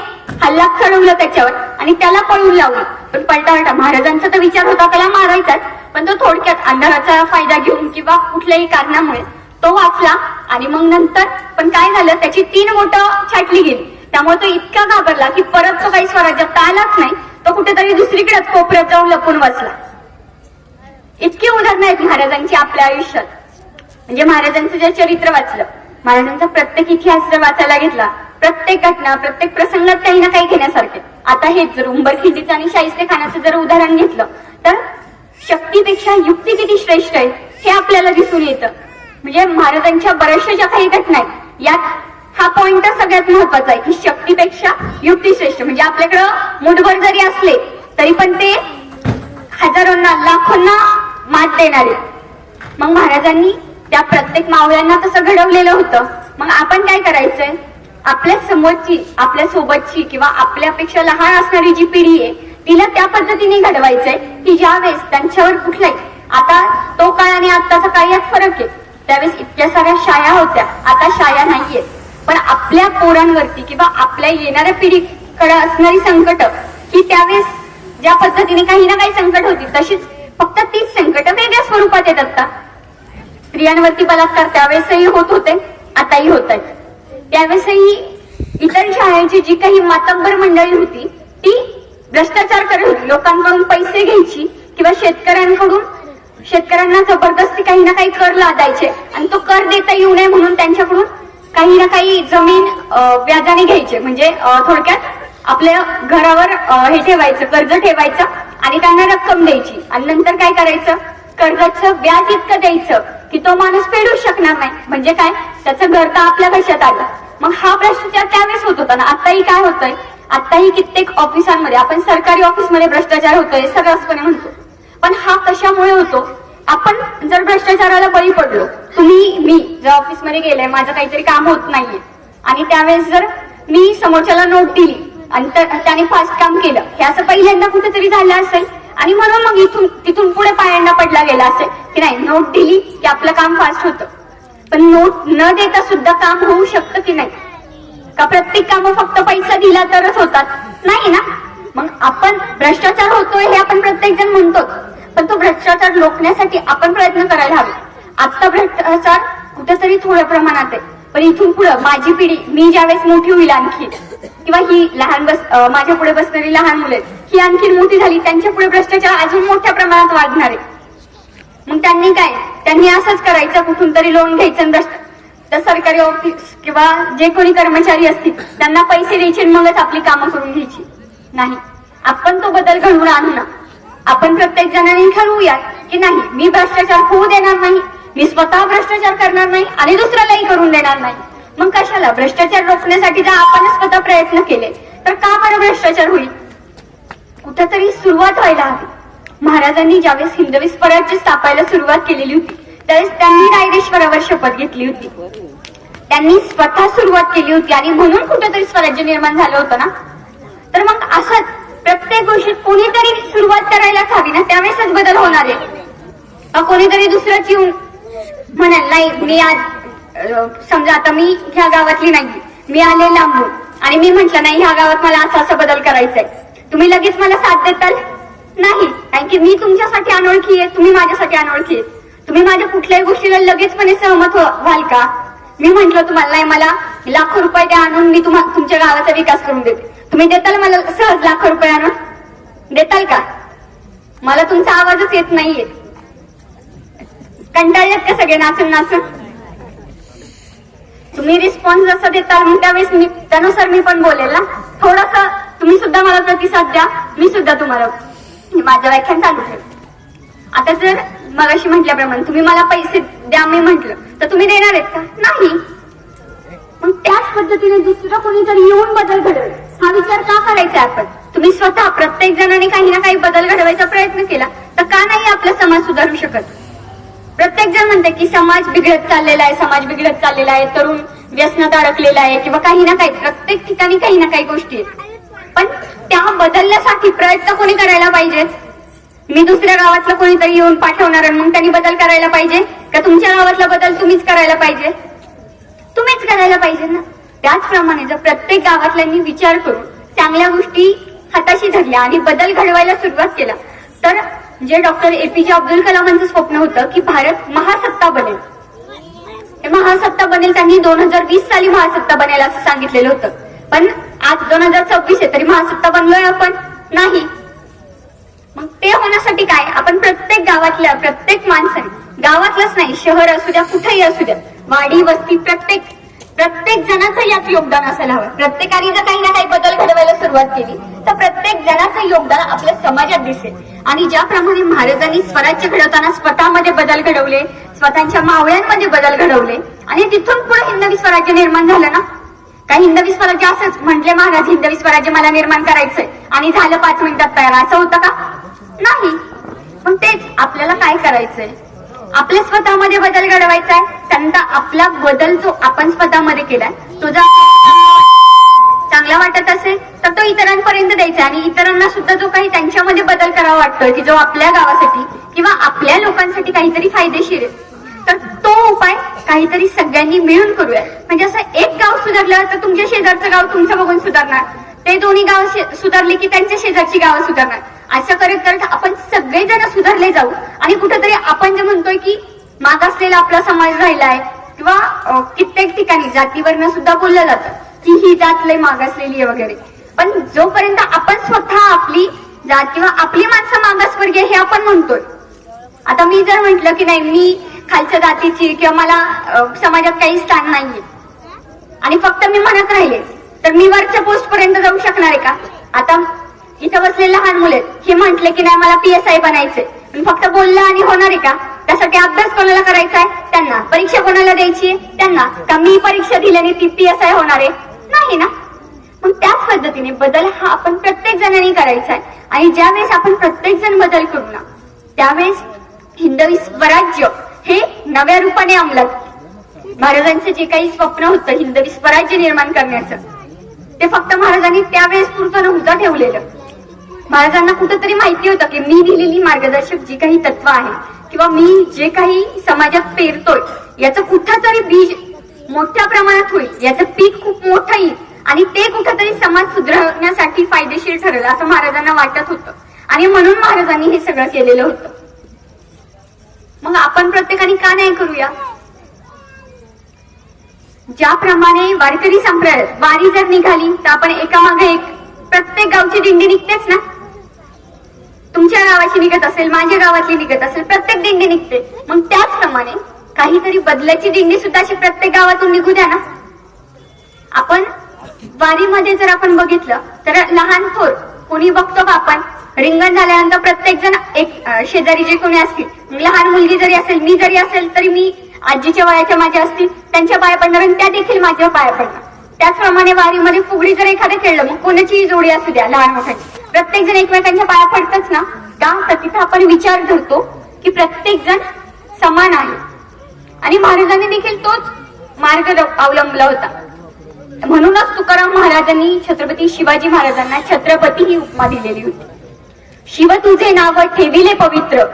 हल्ला चढवला त्याच्यावर आणि त्याला पळून लावलं. पण पलटा महाराजांचा तर विचार होता त्याला मारायचाच, पण तो थोडक्यात अंधाराचा फायदा घेऊन किंवा कुठल्याही कारणामुळे तो वाचला. आणि मग नंतर पण काय झालं, त्याची 3 बोटं छाटली गेली. त्यामुळे तो इतका घाबरला की परत तो काही स्वराज्यात आलाच नाही. तो कुठेतरी दुसरीकडेच कोपऱ्यात जाऊन लपून बसला. इतकी उदाहरणं आहेत महाराजांची आपल्या आयुष्यात. म्हणजे महाराजांचं जे चरित्र वाचलं, महाराजांचा प्रत्येक इतिहास जर वाचायला घेतला, प्रत्येक घटना, प्रत्येक प्रसंगात काही ना काही घेण्यासारखे. आता हेच जर उंबरखिंडीचं आणि शाहिस्तेखानाचं जर उदाहरण घेतलं तर शक्तीपेक्षा युक्ती किती श्रेष्ठ आहे हे आपल्याला दिसून येतं. म्हणजे महाराजांच्या बऱ्याचशा ज्या काही घटना आहेत यात हा पॉइंट सगळ्यात महत्वाचा आहे की शक्तीपेक्षा युक्ती श्रेष्ठ. म्हणजे आपल्याकडं मुठभर जरी असले तरी पण ते हजारोंना, लाखोंना मात देणारे. मग महाराजांनी त्या प्रत्येक मावळ्यांना तसं घडवलेलं होतं. मग आपण काय करायचंय, आपल्या समोरची, आपल्या सोबतची किंवा आपल्यापेक्षा लहान असणारी जी पिढी आहे तिला त्या पद्धतीने घडवायचंय की ज्यावेळेस त्यांच्यावर कुठलाही, आता तो काळ आणि आत्ताचा काळ यात फरक आहे. त्यावेळेस इतक्या साऱ्या शाळा होत्या, आता शाळा नाहीये. पण आपल्या पोरांवरती किंवा आपल्या येणाऱ्या पिढीकडे असणारी संकट ही त्यावेळेस ज्या पद्धतीने काही ना काही संकट होती तशीच, फक्त तीच संकट वेगळ्या स्वरूपात येत असतात. स्त्रियांवरती बलात्कार त्यावेळेसही होत होते, आताही होत आहेत. त्यावेळेसही इतर शाळेची जी काही मातब्बर मंडळी होती ती भ्रष्टाचार करत होती. लोकांकडून पैसे घ्यायची किंवा शेतकऱ्यांना जबरदस्ती काही ना काही कर लादायचे आणि तो कर देता येऊ नये म्हणून त्यांच्याकडून काही ना काही जमीन व्याजाने घ्यायचे. म्हणजे थोडक्यात आपल्या घरावर हे ठेवायचं, कर्ज ठेवायचं आणि त्यांना रक्कम द्यायची आणि नंतर काय करायचं, कर्जाचं व्याज इतकं द्यायचं की तो माणूस फेडूच शकणार नाही. म्हणजे काय, त्याचं घर तर आपल्या खिशात आलं. मग हा भ्रष्टाचार त्यावेळेस होत होता ना. आताही काय होतंय, आताही कित्येक ऑफिसांमध्ये, आपण सरकारी ऑफिसमध्ये भ्रष्टाचार होतोय सर्रासपणे म्हणतो. पण हा कशामुळे होतो, आपण जर भ्रष्टाचाराला बळी पडलो, मी जर ऑफिसमध्ये गेले, माझं काहीतरी काम होत नाहीये आणि त्यावेळेस जर मी समोरच्याला नोट दिली आणि त्याने फास्ट काम केलं, हे असं पहिल्यांदा कुठेतरी झालं असेल आणि म्हणून मग तिथून पुढे पायांना पडला गेला असेल की नाही, नोट दिली की आपलं काम फास्ट होतं. पण नोट न देता सुद्धा काम होऊ शकतं की नाही? का प्रत्येक काम फक्त पैसा दिला तरच होतात? नाही ना. मग आपण भ्रष्टाचार होतोय हे आपण प्रत्येक जण म्हणतो, पण तो भ्रष्टाचार रोखण्यासाठी आपण प्रयत्न करायला हवे. आता भ्रष्टाचार कुठेतरी थोड्या प्रमाणात आहे, पण इथून पुढे माझी पिढी, मी ज्यावेळेस मोठी होईल आणखी, किंवा ही माझ्या पुढे बसणारी लहान मुलं ही आणखी मोठी झाली, त्यांच्या पुढे भ्रष्टाचार अजून मोठ्या प्रमाणात वाढणार आहे. मग त्यांनी असंच करायचं, कुठून तरी लोन घ्यायचं, तर सरकारी ऑफिस किंवा जे कोणी कर्मचारी असतील त्यांना पैसे द्यायचे मगच आपली कामं करून घ्यायची. नाही, आपण तो बदल घडवून आणू ना. आपण प्रत्येक जणांनी ठरवूया की नाही, मी भ्रष्टाचार होऊ देणार नाही, मी स्वतः भ्रष्टाचार करणार नाही आणि दुसऱ्यालाही करून देणार नाही. मग कशाला, भ्रष्टाचार रोखण्यासाठी जर आपण स्वतः प्रयत्न केले तर का बरं भ्रष्टाचार होईल? कुठेतरी सुरुवात व्हायला हवी. महाराजांनी ज्यावेळेस हिंदवी स्वराज्य स्थापायला सुरुवात केलेली होती त्यावेळेस त्यांनी रायरेश्वरावर शपथ घेतली होती, त्यांनी स्वतः सुरुवात केली होती आणि म्हणून कुठेतरी स्वराज्य निर्माण झालं होतं ना. तर मग असंच प्रत्येक गोष्टीत कोणीतरी सुरुवात करायलाच हवी ना, त्यावेळेसच बदल होणार आहे. कोणीतरी दुसरंच येऊन म्हणाल नाही, मी आज समजा आता मी ह्या गावातली नाही, मी आले लांबून आणि मी म्हटलं नाही ह्या गावात मला असा बदल करायचा आहे, तुम्ही लगेच मला साथ देताल? नाही, कारण की मी तुमच्यासाठी अनोळखी आहे, तुम्ही माझ्यासाठी अनोळखी आहे. तुम्ही माझ्या कुठल्याही गोष्टीला लगेचपणे सहमत व्हाल का? मी म्हंटल तुम्हाला नाही, मला लाखो रुपये द्या आणून, मी तुमच्या गावाचा विकास करून देते, तुम्ही देताल मला सहज लाखो रुपये आणून? देताल का? मला तुमचा आवाजच येत नाहीये. कंटाळलेत का सगळे नाचून नाचून? तुम्ही रिस्पॉन्स जसं देताल मग त्यावेळेस त्यानुसार मी पण बोलेल ना. थोडस तुम्ही सुद्धा मला प्रतिसाद द्या, मी सुद्धा तुम्हाला माझं व्याख्यान चालू ठेव. आता जर मगाशी म्हटल्याप्रमाणे तुम्ही मला पैसे द्या मी म्हंटल तर तुम्ही देणार आहेत का? नाही. मग त्याच पद्धतीने दुसरं कोणीतरी येऊन बदल घडवेल हा विचार का करायचा आपण? तुम्ही स्वतः प्रत्येक जणांनी काही ना काही बदल घडवायचा प्रयत्न केला तर का नाही आपला समाज सुधारू शकत? प्रत्येक जण म्हणते की समाज बिघडत चाललेला आहे, समाज बिघडत चाललेला आहे, तरुण व्यसनात अडकलेला आहे किंवा काही ना काही, प्रत्येक ठिकाणी काही ना काही गोष्टी आहेत. पण त्या बदलण्यासाठी प्रयत्न कोणी करायला पाहिजे? मी दुसऱ्या गावातलं कोणीतरी येऊन पाठवणार आणि मग त्यांनी बदल करायला पाहिजे का? तुमच्या गावातला बदल तुम्हीच करायला पाहिजे? तुम्हीच करायला पाहिजे ना. त्याचप्रमाणे जर प्रत्येक गावातल्यांनी विचार करून चांगल्या गोष्टी हाताशी धरल्या आणि बदल घडवायला सुरुवात केला तर जे डॉक्टर APJ अब्दुल कलामांचं स्वप्न होतं की भारत महासत्ता बनेल, हे महासत्ता बनेल, त्यांनी 2020 साली महासत्ता बनेल असं सांगितलेलं होतं. पण आज 2026 आहे तरी महासत्ता बनलोय आपण नाही. मग ते होण्यासाठी काय, आपण प्रत्येक गावातल्या प्रत्येक माणसाने, गावातलंच नाही शहर असू द्या कुठेही असू द्या, वाडी वस्ती प्रत्येक जणाचं यात योगदान असायला हवं. प्रत्येकाने जर काही ना काही बदल घडवायला सुरुवात केली तर प्रत्येक जणाचं योगदान आपल्या समाजात दिसेल. आणि ज्याप्रमाणे महाराजांनी स्वराज्य घडवताना स्वतःमध्ये बदल घडवले, स्वतःच्या मावळ्यांमध्ये बदल घडवले आणि तिथून पुढे हिंदवी स्वराज्य निर्माण झालं ना. काही हिंदवी स्वराज्य असंच म्हटले महाराज हिंदवी स्वराज्य मला निर्माण करायचंय आणि झालं 5 मिनिटात तयार, असं होतं का? नाही. पण तेच आपल्याला काय करायचंय, आपल्या स्वतःमध्ये बदल घडवायचा आहे. त्यांचा आपला बदल जो आपण स्वतःमध्ये केलाय तो जर चांगला वाटत असेल तर तो इतरांपर्यंत द्यायचा आणि इतरांना सुद्धा जो काही त्यांच्यामध्ये बदल करावा वाटतोय की जो आपल्या गावासाठी किंवा आपल्या लोकांसाठी काहीतरी फायदेशीर आहे तर तो उपाय काहीतरी सगळ्यांनी मिळून करूया. म्हणजे असं एक गाव सुधारलं तर तुमच्या शेजारचं गाव तुमचं बघून सुधारणार, ते दोन्ही गाव सुधारले की त्यांच्या शेजारची गावं सुधारणार. असं करत करत आपण सगळेजण सुधारले जाऊ आणि कुठेतरी आपण जे म्हणतोय की मागासलेला आपला समाज राहिलाय किंवा कित्येक ठिकाणी जातीवरनं सुद्धा बोललं जातं की ही जात लय मागासलेली आहे वगैरे, पण जोपर्यंत आपण स्वतः आपली जात किंवा आपली माणसं मागासवर्गीय हे आपण म्हणतोय. आता मी जर म्हंटल की नाही मी खालच्या जातीची किंवा मला समाजात काही स्थान नाहीये आणि फक्त मी म्हणत राहिले तर मी वरच्या पोस्ट पर्यंत जाऊ शकणार आहे का? आता इथं बसलेले लहान मुले हे म्हटले की नाही मला PSI बनायचंय, पण फक्त बोललं आणि होणार आहे का? त्यासाठी अभ्यास कोणाला करायचा आहे? त्यांना. परीक्षा कोणाला द्यायची आहे? त्यांना. का मी परीक्षा दिल्याने ती PSI होणार आहे? नाही ना. मग त्याच पद्धतीने बदल हा आपण प्रत्येक जणांनी करायचा आहे आणि ज्यावेळेस आपण प्रत्येक जण बदल करू ना त्यावेळेस हिंदवी स्वराज्य हे नव्या रूपाने अंमलात. महाराजांचं जे काही स्वप्न होतं हिंदवी स्वराज्य निर्माण करण्याचं ते फक्त महाराजांनी त्यावेळेस पुरतं नव्हतं ठेवलेलं. महाराजांना कुठंतरी माहिती होतं की मी दिलेली मार्गदर्शक जी काही तत्व आहे किंवा मी जे काही समाजात पेरतोय याचं कुठंतरी बीज मोठ्या प्रमाणात होईल, याचं पीक खूप मोठं येईल आणि ते कुठंतरी समाज सुधारण्यासाठी फायदेशीर ठरेल असं महाराजांना वाटत होतं आणि म्हणून महाराजांनी हे सगळं केलेलं होतं. मग आपण प्रत्येकाने का नाही करूया? ज्याप्रमाणे वारकरी संप्रदायात वारी जर निघाली तर आपण एकामागे एक प्रत्येक गावची दिंडी निघतेच ना. तुमच्या गावाची निघत असेल, माझ्या गावातली निघत असेल, प्रत्येक दिंडी निघते. मग त्याचप्रमाणे काहीतरी बदलाची दिंडी सुद्धा अशी प्रत्येक गावातून निघू द्या ना. आपण वारीमध्ये जर आपण बघितलं तर लहान थोर कोणी बघतो का? आपण रिंगण झाल्यानंतर प्रत्येक जण एक शेजारी जे कोणी असतील, लहान मुलगी जरी असेल, मी जरी असेल तरी मी आजीच्या वयाच्या माझ्या असतील त्यांच्या पाया पडणार आणि त्या देखील माझ्या पाया पडणार. त्याचप्रमाणे वारीमध्ये फुगडी जर एखादं खेळलं मग कोणाचीही जोडी असू द्या लहान मोठ्याची प्रत्येक जण एकमेकांच्या पाया पडतच ना. का? तर तिथं आपण विचार धरतो की प्रत्येक जण समान आहे आणि महाराजांनी देखील तोच मार्ग अवलंबला होता. म्हणूनच तुकाराम महाराजांनी छत्रपती शिवाजी महाराजांना छत्रपती ही उपमा दिलेली होती. शिव तुझे नाव ठेविले पवित्र,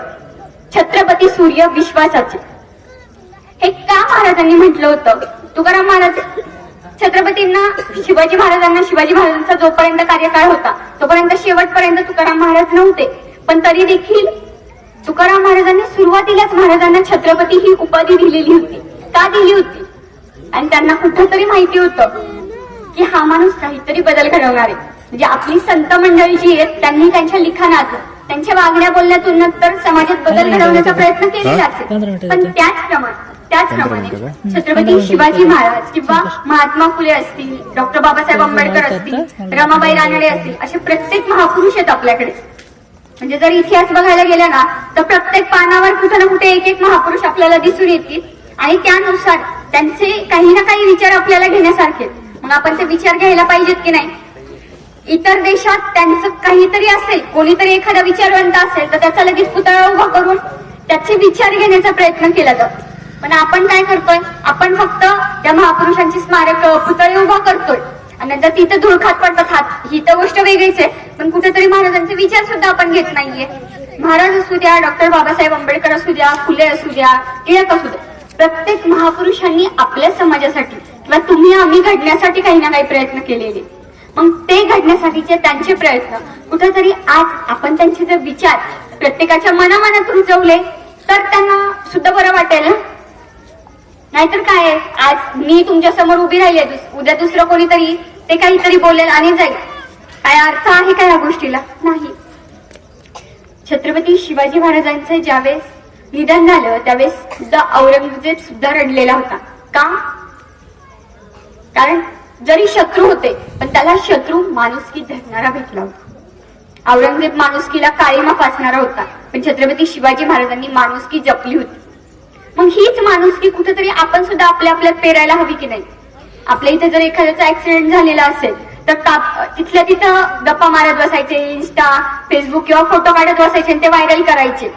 छत्रपती सूर्य विश्वासाचे. हे का महाराजांनी म्हटलं होतं? तुकाराम महाराज छत्रपतींना शिवाजी महाराजांचा जोपर्यंत कार्यकाळ होता तोपर्यंत शेवटपर्यंत तुकाराम महाराज नव्हते, पण तरी देखील तुकाराम महाराजांनी सुरुवातीलाच महाराजांना छत्रपती ही उपाधी दिलेली होती. का दिली होती? आणि त्यांना कुठंतरी माहिती होतं की हा माणूस काहीतरी बदल घडवणार आहे. म्हणजे आपली संत मंडळी जी आहेत त्यांनी त्यांच्या लिखाणात त्यांच्या वागण्या बोलण्यातून तर समाजात बदल घडवण्याचा प्रयत्न केलेला असेल, पण त्याचप्रमाणे छत्रपती शिवाजी महाराज किंवा महात्मा फुले असतील, डॉक्टर बाबासाहेब आंबेडकर असतील, रमाबाई रानडे असतील, असे प्रत्येक महापुरुष आहेत आपल्याकडे. म्हणजे जर इतिहास बघायला गेला ना तर प्रत्येक पानावर कुठे ना कुठे एक एक महापुरुष आपल्याला दिसून येतील आणि त्यानुसार त्यांचे काही ना काही विचार आपल्याला घेण्यासारखे. मग आपण ते विचार घ्यायला पाहिजेत की नाही? इतर देशात त्यांचं काहीतरी असेल, कोणीतरी एखादा विचारवंत असेल तर त्याचा लगेच पुतळा उभा करून त्याचे विचार घेण्याचा प्रयत्न केला जातो. पण आपण काय करतोय? आपण फक्त त्या महापुरुषांची स्मारक पुतळे उभा करतोय आणि नंतर तिथं धूळ खात पडतात हात. ही तर गोष्ट वेगळीच आहे, पण कुठेतरी महाराजांचे विचार सुद्धा आपण घेत नाहीये. महाराज असू द्या, डॉक्टर बाबासाहेब आंबेडकर असू द्या, फुले असू द्या, टिळक असू द्या, प्रत्येक महापुरुषांनी आपल्या समाजासाठी किंवा तुम्ही आम्ही घडण्यासाठी काही ना काही प्रयत्न केलेले. मग ते घडण्यासाठीचे त्यांचे प्रयत्न कुठेतरी आज आपण त्यांचे जर विचार प्रत्येकाच्या मनामनात रुजवले तर त्यांना सुद्धा बरं वाटेल ना. नाहीतर काय, आज मी तुमच्या समोर उभी राहिली, उद्या दुसरं कोणीतरी ते काहीतरी बोलेल आणि जाईल. काय अर्थ आहे का या गोष्टीला? नाही. छत्रपती शिवाजी महाराजांचं ज्यावेळेस निधन झालं त्यावेळेस सुद्धा औरंगजेब सुद्धा रडलेला होता. का? कारण जरी शत्रू होते पण त्याला शत्रू माणुसकी धरणारा भेटला होता. औरंगजेब माणुसकीला काळीमा फासणारा होता, पण छत्रपती शिवाजी महाराजांनी माणुसकी जपली होती. मग हीच माणुसकी कुठेतरी आपण सुद्धा आपल्या आपल्यात पेरायला हवी की नाही? आपल्या इथे जर एखाद्याचा ऍक्सिडेंट झालेला असेल तर तिथल्या तिथं गप्पा मारत बसायचे, इन्स्टा फेसबुक किंवा फोटो काढत बसायचे आणि ते व्हायरल करायचे.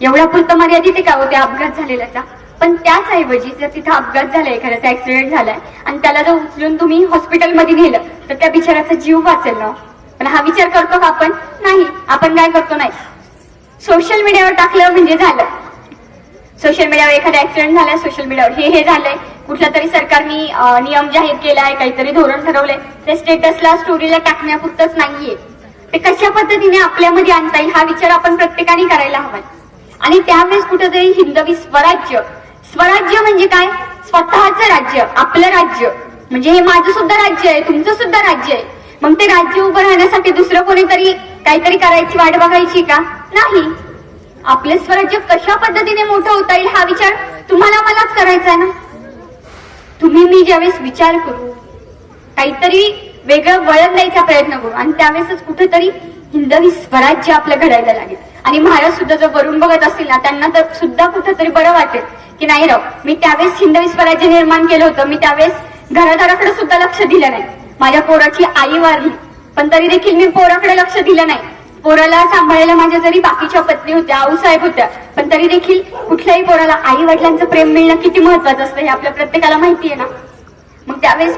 एवढ्या पुरतं मर्यादित का होते अपघात झालेल्याचा? पण त्याच ऐवजी जर तिथं अपघात झालाय, एखाद्याचा ऍक्सिडेंट झालाय आणि त्याला जर उचलून तुम्ही हॉस्पिटलमध्ये नेलं तर त्या बिचाराचा जीव वाचेल ना. पण हा विचार करतो का आपण? नाही. आपण काय करतो? नाही, सोशल मीडियावर टाकलं म्हणजे झालं. सोशल मीडियावर एखादा ऍक्सिडेंट झालाय, सोशल मीडियावर हे झालंय, कुठल्या तरी सरकारने नियम जाहीर केलाय, काहीतरी धोरण ठरवलंय, ते स्टेटसला स्टोरीला टाकण्यापुरतच नाहीये. ते कशा पद्धतीने आपल्यामध्ये आणता येईल हा विचार आपण प्रत्येकाने करायला हवाय. आणि त्यावेळेस कुठेतरी हिंदवी स्वराज्य, स्वराज्य म्हणजे काय? स्वतःचं राज्य, आपलं राज्य. म्हणजे हे माझं सुद्धा राज्य आहे, तुमचं सुद्धा राज्य आहे. मग ते राज्य उभं राहण्यासाठी दुसरं कोणीतरी काहीतरी करायची वाट बघायची का? नाही. आपले स्वराज्य कशा पद्धतीने मोठं होता येईल हा विचार तुम्हाला मलाच करायचा आहे ना. तुम्ही मी ज्यावेळेस विचार करू, काहीतरी वेगळं वळण द्यायचा प्रयत्न करू आणि त्यावेळेसच कुठेतरी हिंदवी स्वराज्य आपलं घडायला लागेल. आणि महाराज सुद्धा जर वरून बघत असतील ना, त्यांना तर सुद्धा कुठेतरी बरं वाटेल की नाही राव, मी त्यावेळेस हिंदवी स्वराज्य निर्माण केलं होतं, मी त्यावेळेस घरादाराकडे सुद्धा लक्ष दिलं नाही. माझ्या पोराची आई वारली पण तरी देखील मी पोराकडे लक्ष दिलं नाही. पोराला सांभाळायला माझ्या जरी बाकीच्या पत्नी होत्या, आऊसाहेब होत्या, पण तरी देखील कुठल्याही पोराला आई वडिलांचं प्रेम मिळणं किती महत्वाचं असतं हे आपल्या प्रत्येकाला माहिती आहे ना. मग त्यावेळेस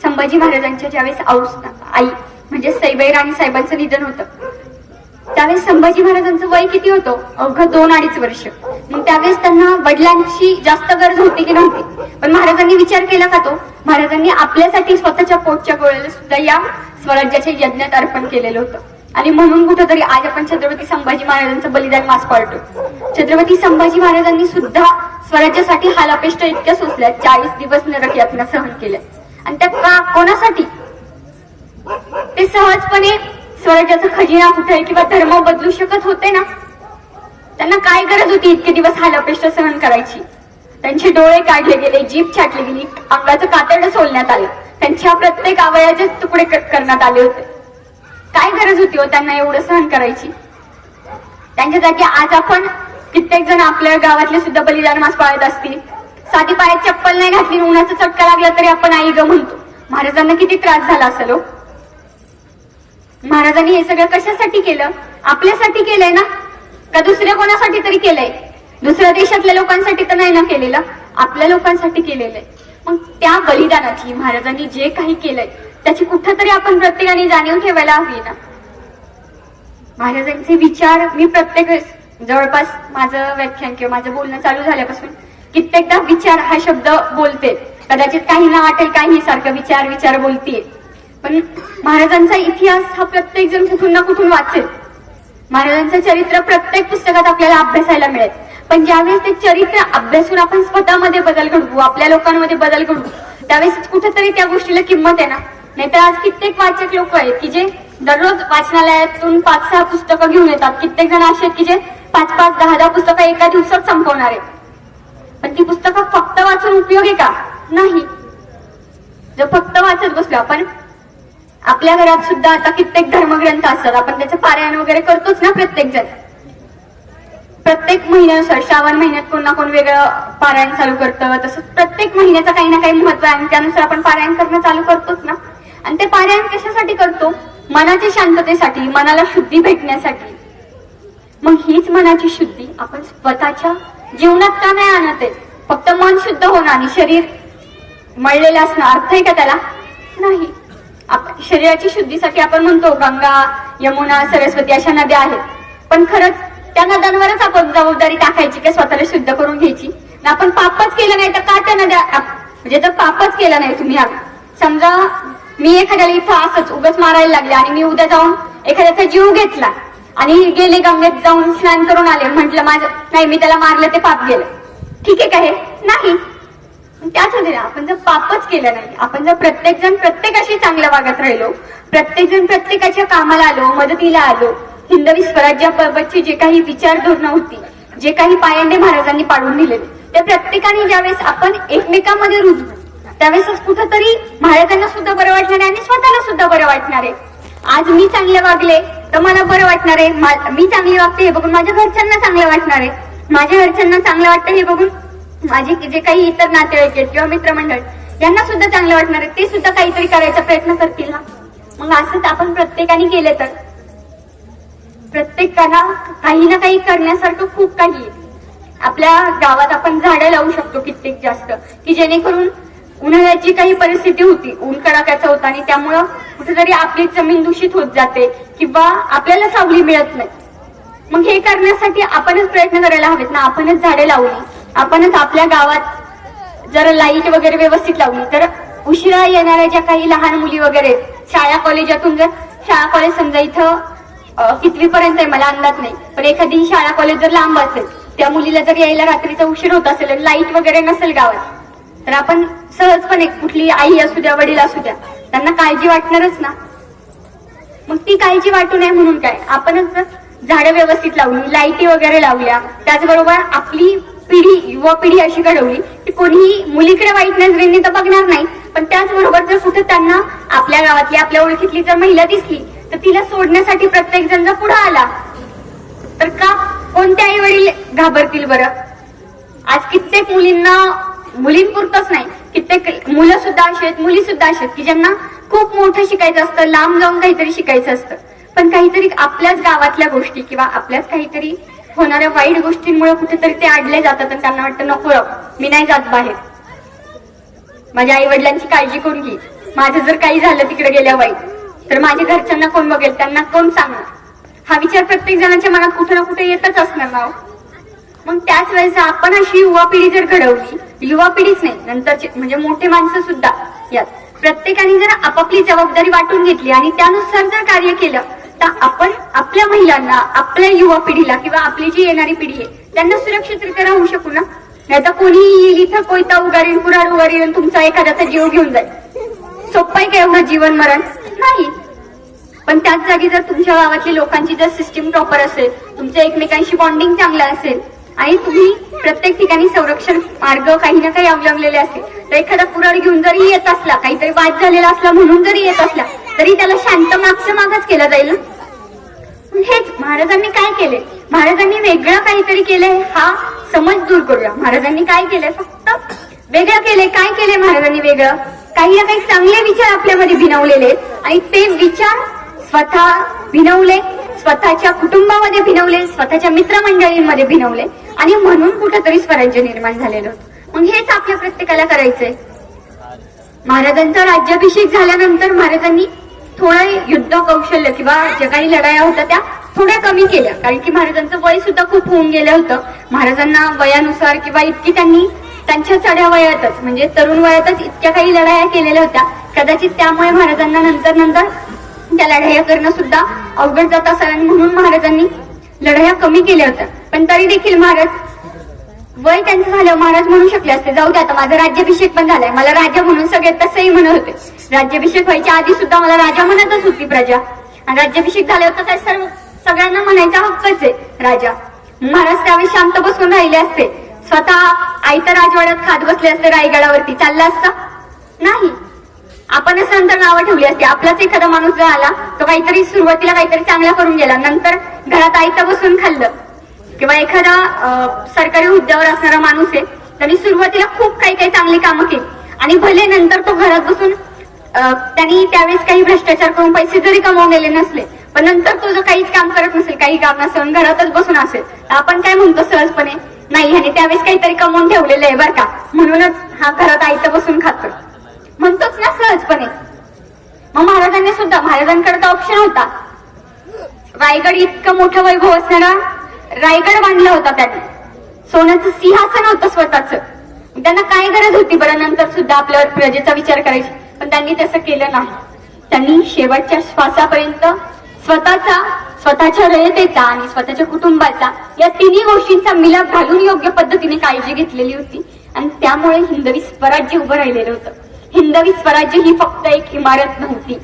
संभाजी महाराजांच्या ज्यावेळेस आई म्हणजे सईबाई राणी साहेबांचं निधन होतं, त्यावेळेस संभाजी महाराजांचं वय किती होतं? अवघं 2-2.5 वर्ष. मग त्यावेळेस त्यांना वडिलांची जास्त गरज होती की नव्हती? पण महाराजांनी विचार केला का तो? महाराजांनी आपल्यासाठी स्वतःच्या पोटच्या गोळ्याला सुद्धा या स्वराज्याच्या यज्ञात अर्पण केलेलं होतं. आणि म्हणून कुठेतरी आज आपण छत्रपती संभाजी महाराजांचं बलिदान मास पाळतो. छत्रपती संभाजी महाराजांनी सुद्धा स्वराज्यासाठी हालापेष्ट इतक्या सोसल्या, 40 दिवस नरक यातना सहन केल्या. आणि त्या का? कोणासाठी? ते सहजपणे स्वराज्याचा खजिना कुठे किंवा धर्म बदलू शकत होते ना. त्यांना काय गरज होती इतके दिवस हालापेष्ट सहन करायची? त्यांचे डोळे काढले गेले, जीभ छाटली गेली, अंगाचं कातडं सोलण्यात आलं, त्यांच्या प्रत्येक अवयवाचे तुकडे करण्यात आले होते. काय गरज होती हो त्यांना एवढं सहन करायची? त्यांच्या जागी आज आपण कित्येक जण आपल्या गावातले सुद्धा बलिदान मास पाळत असतील. साधी पायात चप्पल नाही घातली, उन्हाचा चटका लागला तरी आपण आई ग म्हणतो. महाराजांना किती त्रास झाला असेल हो. महाराजांनी हे सगळं कशासाठी केलं? आपल्यासाठी केलंय ना, का दुसऱ्या कोणासाठी तरी केलंय? दुसऱ्या देशातल्या लोकांसाठी तर नाही ना केलेलं, आपल्या लोकांसाठी केलेलं आहे. मग त्या बलिदानाची महाराजांनी जे काही केलंय त्याची कुठंतरी आपण प्रत्येकाने जाणीव ठेवायला हवी ना. महाराजांचे विचार मी प्रत्येक वेळेस जवळपास माझं व्याख्यान किंवा माझं बोलणं चालू झाल्यापासून कित्येकदा विचार हा शब्द बोलते. कदाचित काही ना वाटेल काही सारखं विचार विचार बोलतीये, पण महाराजांचा इतिहास हा प्रत्येक जण कुठून ना कुठून वाचेल. महाराजांचं चरित्र प्रत्येक पुस्तकात आपल्याला अभ्यासायला मिळेल. पण ज्यावेळेस ते चरित्र अभ्यासून आपण स्वतःमध्ये बदल घडवू, आपल्या लोकांमध्ये बदल घडवू, त्यावेळेस कुठेतरी त्या गोष्टीला किंमत आहे ना. नाहीतर आज कित्येक वाचक लोक आहेत की जे दररोज वाचनालयातून 5-6 पुस्तकं घेऊन येतात. कित्येक जण असे आहेत की जे 5-5, 10-10 पुस्तकं एका दिवसात संपवणार आहेत. पण ती पुस्तकं फक्त वाचून उपयोग आहे का? नाही. जर फक्त वाचत बसलो आपण, आपल्या घरात सुद्धा आता कित्येक धर्मग्रंथ असतात, आपण त्याचं पारायण वगैरे करतोच ना प्रत्येक जण. प्रत्येक महिन्यानुसार श्रावण महिन्यात कोण ना कोण वेगळं पारायण चालू करतं, तसंच प्रत्येक महिन्याचं काही ना काही महत्व आहे आणि त्यानुसार आपण पारायण करणं चालू करतोच ना. आणि ते पारायण कशासाठी करतो? मनाच्या शांततेसाठी, मनाला शुद्धी भेटण्यासाठी. मग हीच मनाची शुद्धी आपण स्वतःच्या जीवनात का नाही आणत आहे? फक्त मन शुद्ध होणं आणि शरीर मळलेलं असणं अर्थ आहे का त्याला? नाही. शरीराची शुद्धीसाठी आपण म्हणतो गंगा, यमुना, सरस्वती अशा नद्या आहेत, पण खरंच त्या नद्यांवरच आपण जबाबदारी टाकायची की स्वतःला शुद्ध करून घ्यायची ना. आपण पापच केलं नाही तर का त्या नद्या, म्हणजे जर पापच केलं नाही तुम्ही, समजा मी एखाद्याला इथं असंच उगाच मारायला लागले आणि मी उद्या जाऊन एखाद्याचा जीव घेतला आणि गेले गंगेत जाऊन स्नान करून आले, म्हटलं माझं नाही मी त्याला मारलं ते पाप गेलं, ठीक आहे का? हे नाही. त्याच होते ना, आपण जर पापच केलं नाही, आपण जर प्रत्येक जण प्रत्येकाशी चांगलं वागत राहिलो, प्रत्येक जण प्रत्येकाच्या कामाला आलो, मदतीला आलो, हिंदवी स्वराज्याबाबतची जे काही विचार धोरणं होती, जे काही पायंडे महाराजांनी पाडून दिलेले, त्या प्रत्येकाने ज्यावेळेस आपण एकमेकांमध्ये रुजू, त्यावेळेस कुठंतरी महाराजांना सुद्धा बरं वाटणार आहे आणि स्वतःला सुद्धा बरं वाटणार आहे. आज मी चांगले वागले तर मला बरं वाटणार आहे, मी चांगली वागते हे बघून माझ्या घरच्यांना चांगलं वाटणार आहे, माझ्या घरच्यांना चांगलं वाटतं हे बघून माझे जे काही इतर नातेवाईक आहेत किंवा मित्रमंडळ यांना सुद्धा चांगलं वाटणार आहे, ते सुद्धा काहीतरी करायचा प्रयत्न करतील ना. मग असंच आपण प्रत्येकाने केले तर प्रत्येकाला काही ना काही करण्यासारखं खूप काही आहे. आपल्या गावात आपण झाडं लावू शकतो कित्येक जास्त, की जेणेकरून उन्हाळ्यात जी काही परिस्थिती होती, ऊन कडाक्याचा होता आणि त्यामुळं कुठेतरी आपली जमीन दूषित होत जाते किंवा आपल्याला सावली मिळत नाही. मग हे करण्यासाठी आपणच प्रयत्न करायला हवेत ना. आपणच झाडे लावली, आपणच आपल्या गावात जर लाईट वगैरे व्यवस्थित लावली तर उशिरा येणाऱ्या ज्या काही लहान मुली वगैरे शाळा कॉलेजातून, जर शाळा कॉलेज समजा इथं कितवीपर्यंत आहे मला अंदाज नाही, पण एखादी शाळा कॉलेज जर लांब असेल, त्या मुलीला जर यायला रात्रीचा उशीर होत असेल आणि लाईट वगैरे नसेल गावात, तर आपण सहजपणे कुठली आई असू द्या, वडील असू द्या, त्यांना काळजी वाटणारच ना. मग ती काळजी वाटू नये म्हणून काय, आपणच झाडं व्यवस्थित लावली, लाईटी वगैरे लावल्या, त्याचबरोबर आपली पिढी, युवा पिढी अशी घडवली की कोणीही मुलीकडे वाईट नजरेने तर बघणार नाही, पण त्याचबरोबर जर कुठे त्यांना आपल्या गावातली, आपल्या ओळखीतली जर महिला दिसली तर तिला सोडण्यासाठी प्रत्येक जण जर पुढे आला तर का कोणते आई वडील घाबरतील बरं. आज कित्येक मुलींना, मुलींपुरतच नाही, कित्येक मुलं सुद्धा अशी आहेत, मुली सुद्धा अशी आहेत की ज्यांना खूप मोठं शिकायचं असतं, लांब जाऊन काहीतरी शिकायचं असतं, पण काहीतरी आपल्याच गावातल्या गोष्टी किंवा आपल्याच काहीतरी होणाऱ्या वाईट गोष्टींमुळे कुठेतरी ते अडले जातात आणि त्यांना वाटतं नको मी नाही जात बाहेर, माझ्या आई वडिलांची काळजी कोण घेईल, माझं जर काही झालं तिकडे गेल्या वाईट तर माझ्या घरच्यांना कोण बघेल, त्यांना कोण सांगणार, हा विचार प्रत्येक जणांच्या मनात कुठे ना कुठे येतच असणार ना. मग त्याच वेळेस आपण अशी युवा पिढी जर घडवली, युवा पिढीच नाही नंतरचे म्हणजे मोठे माणसं सुद्धा, यात प्रत्येकाने जर आपापली जबाबदारी वाटून घेतली आणि त्यानुसार जर कार्य केलं तर आपण आपल्या महिलांना, आपल्या युवा पिढीला किंवा आपली जी येणारी पिढी आहे त्यांना सुरक्षितरित्या राहू शकू ना. नाही तर कोणी येईल इथं कोयता उगारेल, कुऱ्हाड उगारेल आणि तुमचा एखाद्याचा जीव घेऊन जाईल. सोपं आहे का एवढं जीवन मरण? नाही. पण त्याच जागी जर तुमच्या गावातली लोकांची जर सिस्टीम प्रॉपर असेल, तुमच्या एकमेकांशी बॉन्डिंग चांगलं असेल आणि तुम्ही प्रत्येक ठिकाणी संरक्षण मार्ग काही ना काही अवलंबलेले असतील, तर एखादा कुऱ्हाड घेऊन जरी येत असला, काहीतरी वाद झालेला असला म्हणून जरी येत असला तरी त्याला शांत मागच केलं जाईल. हेच महाराजांनी काय केले, महाराजांनी वेगळं काहीतरी केलंय हा समज दूर करूया. महाराजांनी काय केलंय, फक्त वेगळं केलंय. काय केलंय महाराजांनी वेगळं, काही ना काही चांगले विचार आपल्यामध्ये भिनवलेले आणि ते विचार स्वतः भिनवले, स्वतःच्या कुटुंबामध्ये भिनवले, स्वतःच्या मित्रमंडळींमध्ये भिनवले आणि म्हणून कुठेतरी स्वराज्य निर्माण झालेलं होतं. मग हेच आपल्या प्रत्येकाला करायचंय. महाराजांचा राज्याभिषेक झाल्यानंतर महाराजांनी थोडं युद्ध कौशल्य किंवा ज्या काही लढाया होत्या त्या थोड्या कमी केल्या, कारण की महाराजांचं वय सुद्धा खूप होऊन गेलं होतं. महाराजांना वयानुसार किंवा इतकी त्यांनी त्यांच्या चढ्या वयातच म्हणजे तरुण वयातच इतक्या काही लढाया केलेल्या होत्या, कदाचित त्यामुळे महाराजांना नंतर त्या लढाया करणं सुद्धा अवघड जात असेल आणि म्हणून महाराजांनी लढाया कमी केल्या होत्या. पण तरी देखील महाराज वय त्यांचं झालं, महाराज म्हणू शकले असते जाऊ दे आता माझा राज्याभिषेक पण झालाय, मला राजा म्हणून सगळे तसंही म्हणत होते. राज्याभिषेक व्हायच्या आधी सुद्धा मला राजा म्हणतच होती प्रजा, आणि राज्याभिषेक झाल्यावर तर काय सगळ्यांना म्हणायचा हक्कच आहे राजा. महाराज त्यावेळी शांत बसून राहिले असते, स्वतः आयत्या राजवाड्यात खात बसले असते, रायगडावरती चालला असता नाही. आपणच नंतर नावं ठेवली असते. आपलाच एखादा माणूस जर आला तो काहीतरी सुरुवातीला काहीतरी चांगला करून गेला, नंतर घरात आयतं बसून खाल्लं, किंवा एखादा सरकारी हुद्द्यावर असणारा माणूस आहे त्यांनी सुरुवातीला खूप काही चांगली कामं केली आणि भले नंतर तो घरात बसून त्यांनी त्यावेळेस काही भ्रष्टाचार करून पैसे जरी कमवलेले नसले, पण नंतर तो जो काहीच काम करत नसेल, काही काम नसेल, घरातच बसून असेल, तर आपण काय म्हणतो सहजपणे, नाही ह्याने त्यावेळेस काहीतरी कमवून ठेवलेलं आहे बरं का, म्हणूनच हा घरात आयतं बसून खातो म्हणतोच ना सहजपणे. मग महाराजांनी सुद्धा, महाराजांकडे तर ऑप्शन होता, रायगड इतकं मोठं वैभव असणारा रायगड बांधला होता त्यांनी, सोन्याचं सिंहासन होतं स्वतःच. त्यांना काय गरज होती बरं नंतर सुद्धा आपल्यावर प्रजेचा विचार करायची, पण त्यांनी तसं केलं नाही. त्यांनी शेवटच्या श्वासापर्यंत स्वतःच्या रयतेचा आणि स्वतःच्या कुटुंबाचा या तिन्ही गोष्टींचा मिलाप घालून योग्य पद्धतीने काळजी घेतलेली होती आणि त्यामुळे हिंदवी स्वराज्य उभं राहिलेलं होतं. हिंदवी स्वराज्य ही फक्त एक इमारत नव्हती,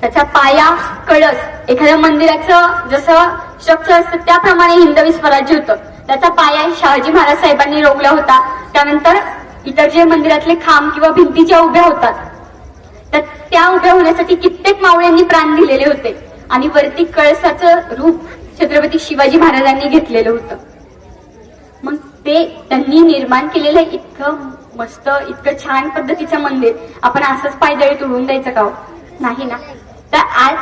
त्याचा पाया, कळस, एखाद्या मंदिराचं जसं स्ट्रक्चर असतं त्याप्रमाणे हिंदवी स्वराज्य होतं. त्याचा पाया शहाजी महाराज साहेबांनी रोवला होता. त्यानंतर इतर जे मंदिरातले खांब किंवा भिंती ज्या उभ्या होतात तर त्या उभ्या होण्यासाठी कित्येक मावळ्यांनी प्राण दिलेले होते आणि वरती कळसाचं रूप छत्रपती शिवाजी महाराजांनी घेतलेलं होतं. मग ते त्यांनी निर्माण केलेलं इतकं मस्त, इतकं छान पद्धतीचं मंदिर आपण असंच पायदळी तोडून द्यायचं का? नाही ना. तर आज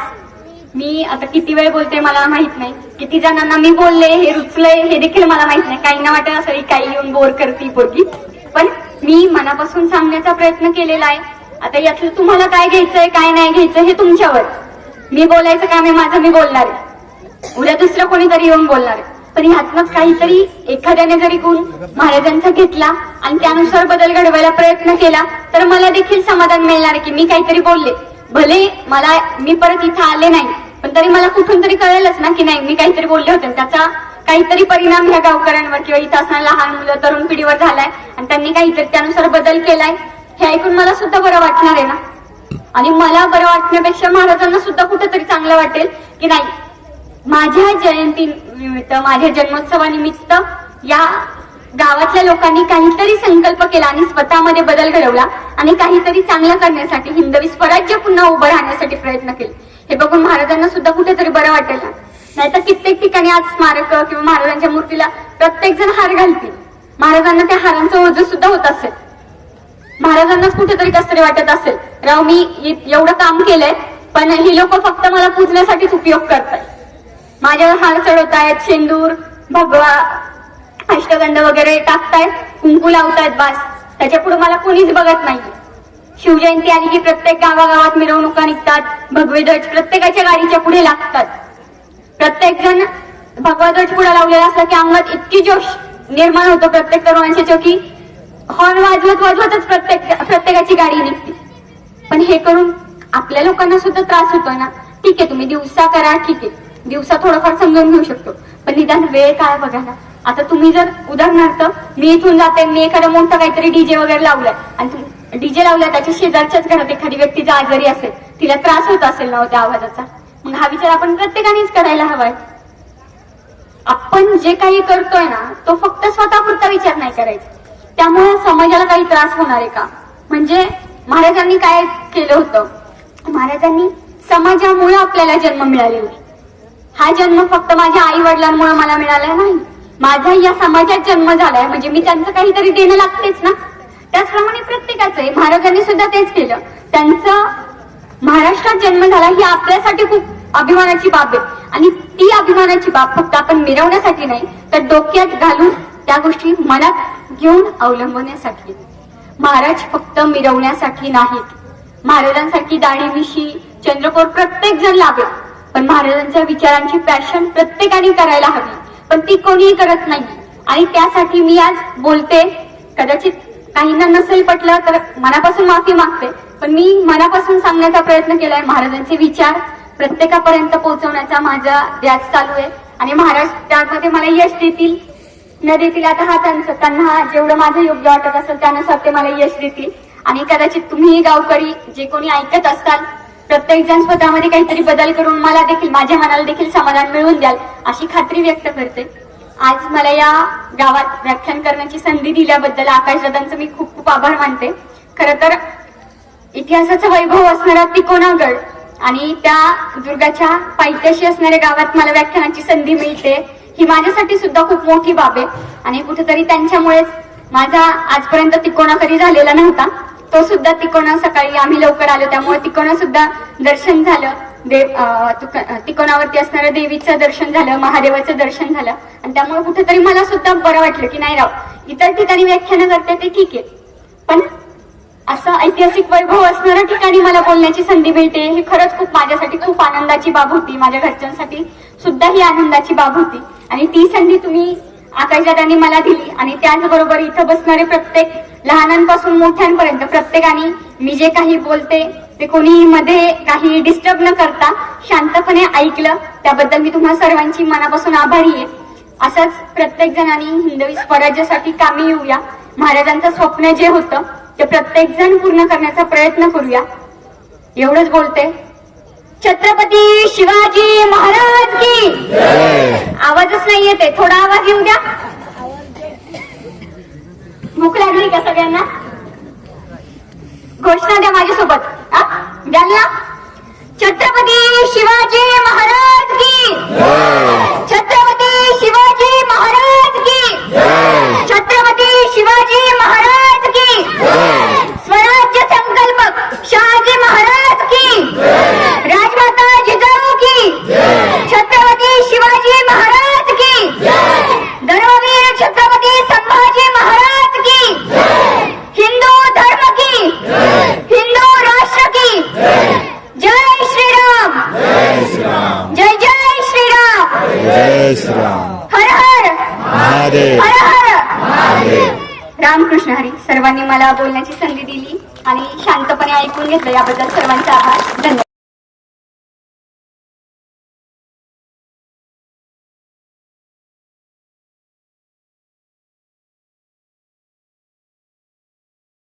मी आता किती वेळ बोलते मला माहित नाही, किती जणांना मी बोलले, हे रुचलंय हे देखील मला माहित नाही. काहींना वाटत असं काही येऊन बोर करती पोरगी, पण मी मनापासून सांगण्याचा प्रयत्न केलेला आहे. आता यातलं तुम्हाला काय घ्यायचंय काय नाही घ्यायचं हे तुमच्यावर. मी बोलायचं काम आहे माझं, मी बोलणार आहे. उद्या दुसरं कोणीतरी येऊन बोलणार आहे. पण ह्यातनच काहीतरी एखाद्याने जरी गुण महाराजांचा घेतला आणि त्यानुसार बदल घडवायला प्रयत्न केला तर मला देखील समाधान मिळणार की मी काहीतरी बोलले. भले मी परत इथं आले नाही, पण तरी मला कुठून तरी कळेलच ना की नाही मी काहीतरी बोलले होते. त्याचा काहीतरी परिणाम ह्या गावकऱ्यांवर किंवा इथं असणाऱ्या लहान मुलं तरुण पिढीवर झालाय आणि त्यांनी काहीतरी त्यानुसार बदल केलाय हे ऐकून मला सुद्धा बरं वाटणार आहे ना. आणि मला बरं वाटण्यापेक्षा महाराजांना सुद्धा कुठेतरी चांगलं वाटेल की नाही माझ्या जयंती निमित्त, माझ्या जन्मोत्सवानिमित्त या गावातल्या लोकांनी काहीतरी संकल्प केला आणि स्वतःमध्ये बदल घडवला आणि काहीतरी चांगलं करण्यासाठी, हिंदवी स्वराज्य पुन्हा उभं राहण्यासाठी प्रयत्न केले. हे बघून महाराजांना सुद्धा कुठेतरी बरं वाटेल ना. नाहीतर कित्येक ठिकाणी आज स्मारक किंवा महाराजांच्या मूर्तीला प्रत्येक जण हार घालतील. महाराजांना त्या हारांचं ओझं सुद्धा होत असेल. महाराजांनाच कुठेतरी कसं तरी वाटत असेल, राव मी एवढं काम केलंय पण ही लोक फक्त मला पूजण्यासाठीच उपयोग करतायत. माझ्यावर हार चढवतायत, शेंदूर, भगवा, अष्टगंध वगैरे टाकतायत, कुंकू लावतायत, बास. त्याच्या पुढे मला कोणीच बघत नाही. शिवजयंती आली की प्रत्येक गावागावात मिरवणुका निघतात, भगवे ध्वज प्रत्येकाच्या गाडीच्या पुढे लागतात. प्रत्येक जण भगवा ध्वज पुढे लावलेला असला की अंगात इतकी जोश निर्माण होतो प्रत्येक तरुणांच्या की हॉर्न वाजवतच प्रत्येकाची गाडी निघते. पण हे करून आपल्या लोकांना सुद्धा त्रास होतोय ना. ठीक आहे तुम्ही दिवसा करा, ठीक आहे दिवसा थोडंफार समजून घेऊ शकतो, पण निदान वेळ काय बघा ना. आता तुम्ही जर उदाहरणार्थ मी इथून जाते, मी एखादा मोठा काहीतरी डीजे वगैरे लावलाय आणि डीजे लावलाय त्याच्या शेजारच्याच घरात एखादी व्यक्ती जर आजारी असेल, तिला त्रास होत असेल ना त्या आवाजाचा, मग हा विचार आपण प्रत्येकानेच करायला हवाय. आपण जे काही करतोय ना तो फक्त स्वतःपुरता विचार नाही करायचा. त्यामुळे समाजाला काही त्रास होणार आहे का? म्हणजे महाराजांनी काय केलं होतं, महाराजांनी समाजामुळे आपल्याला जन्म मिळालेला. हा जन्म फक्त माझ्या आई वडिलांमुळे मला मिळाला नाही, माझा या समाजात जन्म झालाय म्हणजे मी त्यांचं काहीतरी देणं लागतेच ना. त्याचप्रमाणे प्रत्येकाचं आहे. महाराजांनी सुद्धा तेच केलं. त्यांचं महाराष्ट्रात जन्म झाला ही आपल्यासाठी खूप अभिमानाची बाब आहे आणि ती अभिमानाची बाब फक्त आपण मिरवण्यासाठी नाही तर डोक्यात घालून त्या गोष्टी मनात घेऊन अवलंबण्यासाठी. महाराज फक्त मिरवण्यासाठी नाहीत. महाराजांसारखी दाढी मिशी चंद्रकोर प्रत्येक जण लावेल, पण महाराजांच्या विचारांची पॅशन प्रत्येकाने करायला हवी, पण ती कोणीही करत नाही. आणि त्यासाठी मी आज बोलते. कदाचित काहींना नसेल पटलं तर मनापासून माफी मागते, पण मी मनापासून सांगण्याचा प्रयत्न केलाय. महाराजांचे विचार प्रत्येकापर्यंत पोहोचवण्याचा माझा ध्यास चालू आहे आणि महाराज त्यामध्ये मला यश देतील न देतील आता हा त्यांना जेवढं माझं योग्य वाटत असेल त्यानुसार ते मला यश देतील. आणि कदाचित तुम्ही गावकरी जे कोणी ऐकत असताल प्रत्येक जण स्वतःमध्ये काहीतरी बदल करून मला देखील, माझ्या मनाला देखील समाधान मिळवून द्याल अशी खात्री व्यक्त करते. आज मला या गावात व्याख्यान करण्याची संधी दिल्याबद्दल आकाशदादांचं मी खूप खूप आभार मानते. खरं तर इतिहासाचं वैभव असणारा तिकोनागड आणि त्या दुर्गाच्या पायथ्याशी असणाऱ्या गावात मला व्याख्यानाची संधी मिळते ही माझ्यासाठी सुद्धा खूप मोठी बाब आहे. आणि कुठेतरी त्यांच्यामुळेच माझा आजपर्यंत तिकोना कधी झालेला नव्हता. तो सुद्धा तिकोना सकाळी आम्ही लवकर आलो त्यामुळे तिकोना सुद्धा दर्शन झालं. तिकोनावरती असणाऱ्या देवीचं दर्शन झालं, महादेवाचं दर्शन झालं आणि त्यामुळे कुठेतरी मला सुद्धा बरं वाटलं की नाही राव इतर ठिकाणी व्याख्यानं करते ते ठीक आहे, पण असं ऐतिहासिक वैभव असणाऱ्या ठिकाणी मला बोलण्याची संधी मिळते ही खरंच खूप माझ्यासाठी खूप आनंदाची बाब होती. माझ्या घरच्यांसाठी सुद्धा ही आनंदाची बाब होती आणि ती संधी तुम्ही आकाशदादांनी मला दिली. आणि त्याचबरोबर इथं बसणारे प्रत्येक लहानांपासून मोठ्यांपर्यंत प्रत्येकाने मी जे काही बोलते ते कोणी मध्ये काही डिस्टर्ब न करता शांतपणे ऐकलं त्याबद्दल मी तुम्हा सर्वांची मनापासून आभारी आहे. असंच प्रत्येक जणांनी हिंदवी स्वराज्यासाठी कामी येऊया महाराजांचं स्वप्न जे होतं ते प्रत्येक जण पूर्ण करण्याचा प्रयत्न करूया. एवढंच बोलते. छत्रपती शिवाजी महाराज की. आवाजच नाही येते, थोडा आवाज येऊ द्या. भूक लागली का सगळ्यांना? घोषणा द्या माझ्यासोबत. द्याल ना? छत्रपती शिवाजी महाराज की. छत्रपती शिवाजी महाराज की. छत्रपती शिवाजी महाराज की. स्वराज्य संकल्पक शहाजी महाराज की. राजमाता जिजाऊ की. छत्रपती शिवाजी महाराज की. धर्मवीर छत्रपती संभाजी महाराज की. हिंदू धर्म की. हिंदू राष्ट्र की. जय श्रीराम. जय जय श्रीराम. जय श्रीराम. हर हर महादेव. हर हर रामकृष्ण हरी. सर्वांनी मला बोलण्याची संधी दिली आणि शांतपणे ऐकून घेतलं याबद्दल सर्वांचा आभार. धन्यवाद.